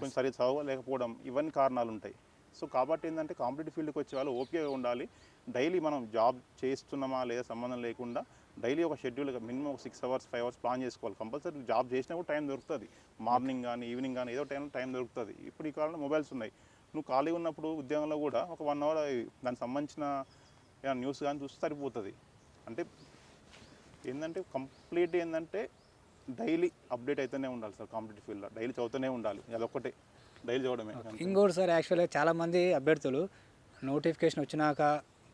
[SPEAKER 3] కొంచెం సరిగ్గా చదవలేకపోవడం, ఇవన్నీ కారణాలు ఉంటాయి. సో కాబట్టి ఏంటంటే కాంపిటేటివ్ ఫీల్డ్కి వచ్చే వాళ్ళు ఓపికగా ఉండాలి. డైలీ మనం జాబ్ చేస్తున్నామా లేదా సంబంధం లేకుండా డైలీ ఒక షెడ్యూల్గా మినిమం ఒక 6 అవర్స్ 5 అవర్స్ ప్లాన్ చేసుకోవాలి. కంపల్సరీ జాబ్ చేసినా కూడా టైం దొరుకుతుంది, మార్నింగ్ కానీ ఈవినింగ్ కానీ ఏదో టైం దొరుకుతుంది. ఇప్పుడు ఈ కాలంలో మొబైల్స్ ఉన్నాయి, నువ్వు ఖాళీ ఉన్నప్పుడు ఉద్యోగంలో కూడా ఒక 1 అవర్ దానికి సంబంధించిన న్యూస్ కానీ చూస్తే సరిపోతుంది. అంటే ఏంటంటే కంప్లీట్ ఏంటంటే డైలీ అప్డేట్ అయితేనే ఉండాలి సార్. కాంపిటేటివ్ ఫీల్డ్లో డైలీ చదువుతూనే ఉండాలి, అదొక్కటే డైలీ చదవడమే.
[SPEAKER 2] ఇంకోటి సార్, యాక్చువల్గా చాలామంది అభ్యర్థులు నోటిఫికేషన్ వచ్చినాక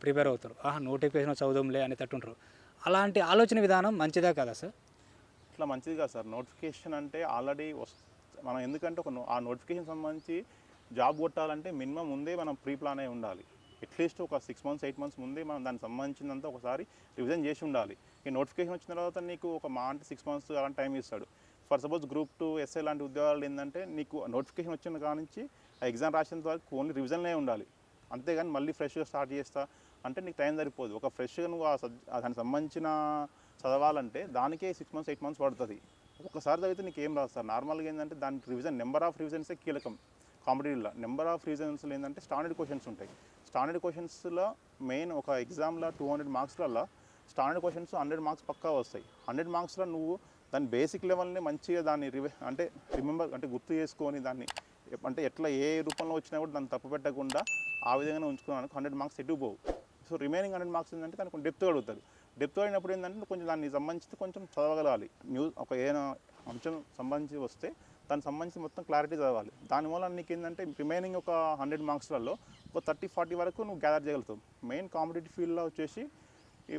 [SPEAKER 2] ప్రిపేర్ అవుతారు, నోటిఫికేషన్ చదువుదాంలే అని తట్టుంటారు. అలాంటి ఆలోచన విధానం మంచిదా కదా సార్?
[SPEAKER 3] ఇట్లా మంచిది కాదు సార్. నోటిఫికేషన్ అంటే ఆల్రెడీ మనం ఎందుకంటే ఆ నోటిఫికేషన్ సంబంధించి జాబ్ కొట్టాలంటే మినిమం ముందే మనం ప్రీ ప్లాన్ అయి ఉండాలి. అట్లీస్ట్ ఒక 6 months 8 months ముందే మనం దానికి సంబంధించినంత ఒకసారి రివిజన్ చేసి ఉండాలి. ఈ నోటిఫికేషన్ వచ్చిన తర్వాత నీకు ఒక అంటే 6 months అలాంటి టైం ఇస్తాడు. ఫర్ సపోజ్ గ్రూప్ 2 ఎస్ఐ లాంటి ఉద్యోగాలు ఏంటంటే నీకు నోటిఫికేషన్ వచ్చిన కాడ నుంచి ఆ ఎగ్జామ్ రాసేంత వరకు ఓన్లీ రివిజన్లే ఉండాలి. అంతేగాని మళ్ళీ ఫ్రెష్గా స్టార్ట్ చేస్తా అంటే నీకు టైం సరిపోదు. ఒక ఫ్రెష్గా నువ్వు దానికి సంబంధించిన చదవాలంటే దానికే 6 months 8 months పడుతుంది. ఒకసారి చదివితే నీకు ఏం రాదు సార్. నార్మల్గా ఏంటంటే దానికి రివిజన్, నెంబర్ ఆఫ్ రివిజన్సే కీలకం కాంపిటేటివ్లో. నెంబర్ ఆఫ్ రివిజన్స్లో ఏంటంటే స్టాండర్డ్ క్వశ్చన్స్ ఉంటాయి. స్టాండర్డ్ క్వశ్చన్స్లో మెయిన్ ఒక ఎగ్జామ్లో 200 మార్క్స్లలో స్టాండర్డ్ క్వశ్చన్స్ 100 మార్క్స్ పక్కా వస్తాయి. 100 మార్క్స్లో నువ్వు దాని బేసిక్ లెవెల్ని మంచిగా దాన్ని రిమెంబర్ అంటే గుర్తు చేసుకొని దాన్ని అంటే ఎట్లా ఏ రూపంలో వచ్చినా కూడా దాన్ని తప్పు పెట్టకుండా ఆ విధంగా ఉంచుకున్నాను 100 మార్క్స్ ఎటు పోవు. సో రిమైనింగ్ 100 మార్క్స్ ఏంటంటే దానికి కొంచెం డెప్త్ అడుగుతారు. డెప్త్ అయినప్పుడు ఏంటంటే కొంచెం దాన్ని సంబంధించి కొంచెం చదవగలగాలి. ఒక ఏదైనా అంశం సంబంధించి వస్తే దానికి సంబంధించి మొత్తం క్లారిటీ చదవాలి. దానివల్ల నీకు ఏంటంటే రిమైనింగ్ ఒక 100 మార్క్స్లలో ఒక 30-40 వరకు నువ్వు గ్యాదర్ చేయగలుగుతావు. మెయిన్ కాంపిటేటివ్ ఫీల్డ్లో వచ్చేసి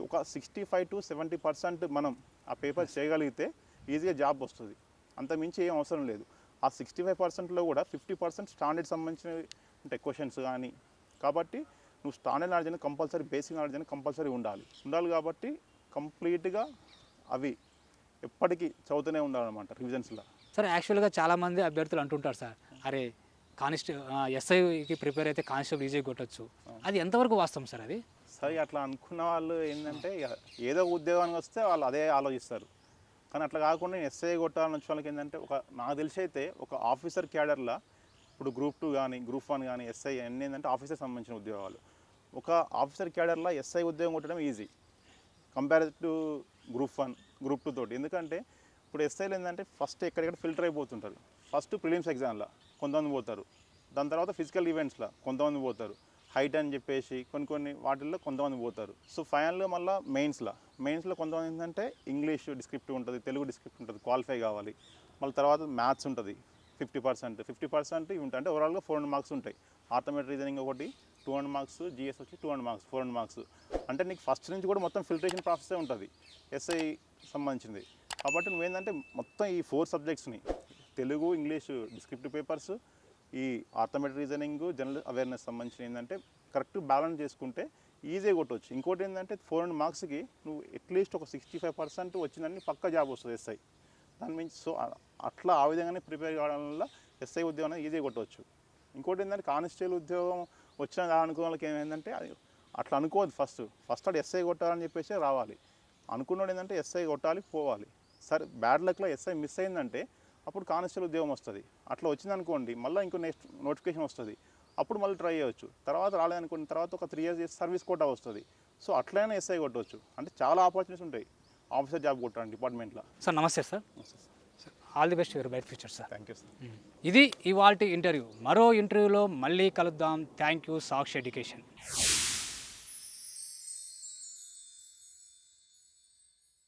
[SPEAKER 3] ఒక 65 to 70% మనం ఆ పేపర్ చేయగలిగితే ఈజీగా జాబ్ వస్తుంది. అంత మించి ఏం అవసరం లేదు. ఆ 65%లో కూడా 50% స్టాండర్డ్ సంబంధించినవి ఉంటాయి క్వశ్చన్స్ కానీ. కాబట్టి నువ్వు స్టాండర్డ్ నాలెడ్జ్ అనేది కంపల్సరీ, బేసిక్ నాలెడ్జ్ అనేది కంపల్సరీ ఉండాలి. కాబట్టి కంప్లీట్గా అవి ఎప్పటికీ చదువుతూనే ఉండాలన్నమాట రివిజన్స్లో.
[SPEAKER 2] సార్, యాక్చువల్గా చాలామంది అభ్యర్థులు అంటుంటారు సార్, అరే ఎస్ఐకి ప్రిపేర్ అయితే కానిస్టేబుల్ ఈజీగా కొట్టచ్చు. అది ఎంతవరకు వాస్తవం సార్? అది
[SPEAKER 3] సరే, అట్లా అనుకున్న వాళ్ళు ఏంటంటే ఏదో ఉద్యోగానికి వస్తే వాళ్ళు అదే ఆలోచిస్తారు. కానీ అట్లా కాకుండా నేను ఎస్ఐ కొట్టాలని వచ్చే వాళ్ళకి ఏంటంటే నాకు తెలిసి అయితే ఒక ఆఫీసర్ క్యాడర్లో ఇప్పుడు గ్రూప్ 2 కానీ గ్రూప్ 1 కానీ ఎస్ఐ అన్నీ ఏంటంటే ఆఫీసర్ సంబంధించిన ఉద్యోగాలు. ఒక ఆఫీసర్ క్యాడర్లో ఎస్ఐ ఉద్యోగం కొట్టడం easy compare to group 1 group 2 తోటి. ఎందుకంటే ఇప్పుడు ఎస్ఐలు ఏంటంటే ఫస్ట్ ఎక్కడెక్కడ ఫిల్టర్ అయిపోతుంటారు. ఫస్ట్ ప్రిలిమ్స్ ఎగ్జామ్లో కొంతమంది పోతారు, దాని తర్వాత ఫిజికల్ ఈవెంట్స్లో కొంతమంది పోతారు, హైట్ అని చెప్పేసి కొన్ని వాటిల్లో కొంతమంది పోతారు. సో ఫైనల్గా మళ్ళీ మెయిన్స్లో కొంతమంది ఏంటంటే ఇంగ్లీష్ డిస్క్రిప్టివ్ ఉంటుంది, తెలుగు డిస్క్రిప్టివ్ ఉంటుంది, క్వాలిఫై కావాలి. మళ్ళీ తర్వాత మ్యాథ్స్ ఉంటుంది 50% ఇవి ఉంటాయి. అంటే ఓవరాల్గా 400 మార్క్స్ ఉంటాయి. ఆర్థమెటిక్ రీజనింగ్ ఒకటి 200 మార్క్స్, జిఎస్ వచ్చి 200 మార్క్స్, 400 మార్క్స్. అంటే నీకు ఫస్ట్ నుంచి కూడా మొత్తం ఫిల్టరేషన్ ప్రాసెసే ఉంటుంది ఎస్ఐ సంబంధించింది. కాబట్టి నువ్వేంటంటే మొత్తం ఈ 4 సబ్జెక్ట్స్ని తెలుగు, ఇంగ్లీష్ డిస్క్రిప్టివ్ పేపర్స్, ఈ ఆర్థమెటిక్ రీజనింగ్, జనరల్ అవేర్నెస్ సంబంధించిన ఏంటంటే కరెక్ట్ బ్యాలెన్స్ చేసుకుంటే ఈజీగా కొట్టవచ్చు. ఇంకోటి ఏంటంటే 400 మార్క్స్కి నువ్వు అట్లీస్ట్ ఒక 65% వచ్చిందని పక్కా జాబ్ వస్తుంది ఎస్ఐ. దాని మించి సో అట్లా ఆ విధంగానే ప్రిపేర్ కావడం వల్ల ఎస్ఐ ఉద్యోగం అనేది ఈజీగా కొట్టవచ్చు. ఇంకోటి ఏంటంటే కానిస్టేబుల్ ఉద్యోగం వచ్చిన అనుకున్న వాళ్ళకి ఏమైందంటే అట్లా అనుకోవద్దు. ఫస్ట్ అది ఎస్ఐ కొట్టాలని చెప్పేసి రావాలి. అనుకున్నాడు ఏంటంటే ఎస్ఐ కొట్టాలి, పోవాలి. సరే బ్యాడ్ లక్లో ఎస్ఐ మిస్ అయిందంటే అప్పుడు కానిస్టేబుల్ ఉద్యోగం వస్తుంది. అట్లా వచ్చిందనుకోండి మళ్ళీ ఇంకో నెక్స్ట్ నోటిఫికేషన్ వస్తుంది, అప్పుడు మళ్ళీ ట్రై చేయవచ్చు. తర్వాత రాలేదనుకున్న తర్వాత ఒక 3 years చేసి సర్వీస్ కోటా వస్తుంది. సో అట్లయినా ఎస్ఐ కొట్టవచ్చు. అంటే చాలా ఆపర్చునిటీస్ ఉంటాయి ఆఫీసర్ జాబ్ కొట్టడానికి డిపార్ట్మెంట్లో.
[SPEAKER 2] సార్ నమస్తే sir. All the best your bright future sir.
[SPEAKER 3] Thank you sir.
[SPEAKER 2] ఇది ఇవాల్టి ఇంటర్వ్యూ. మరో ఇంటర్వ్యూలో మళ్ళీ కలుద్దాం. Thank you Sakshi education.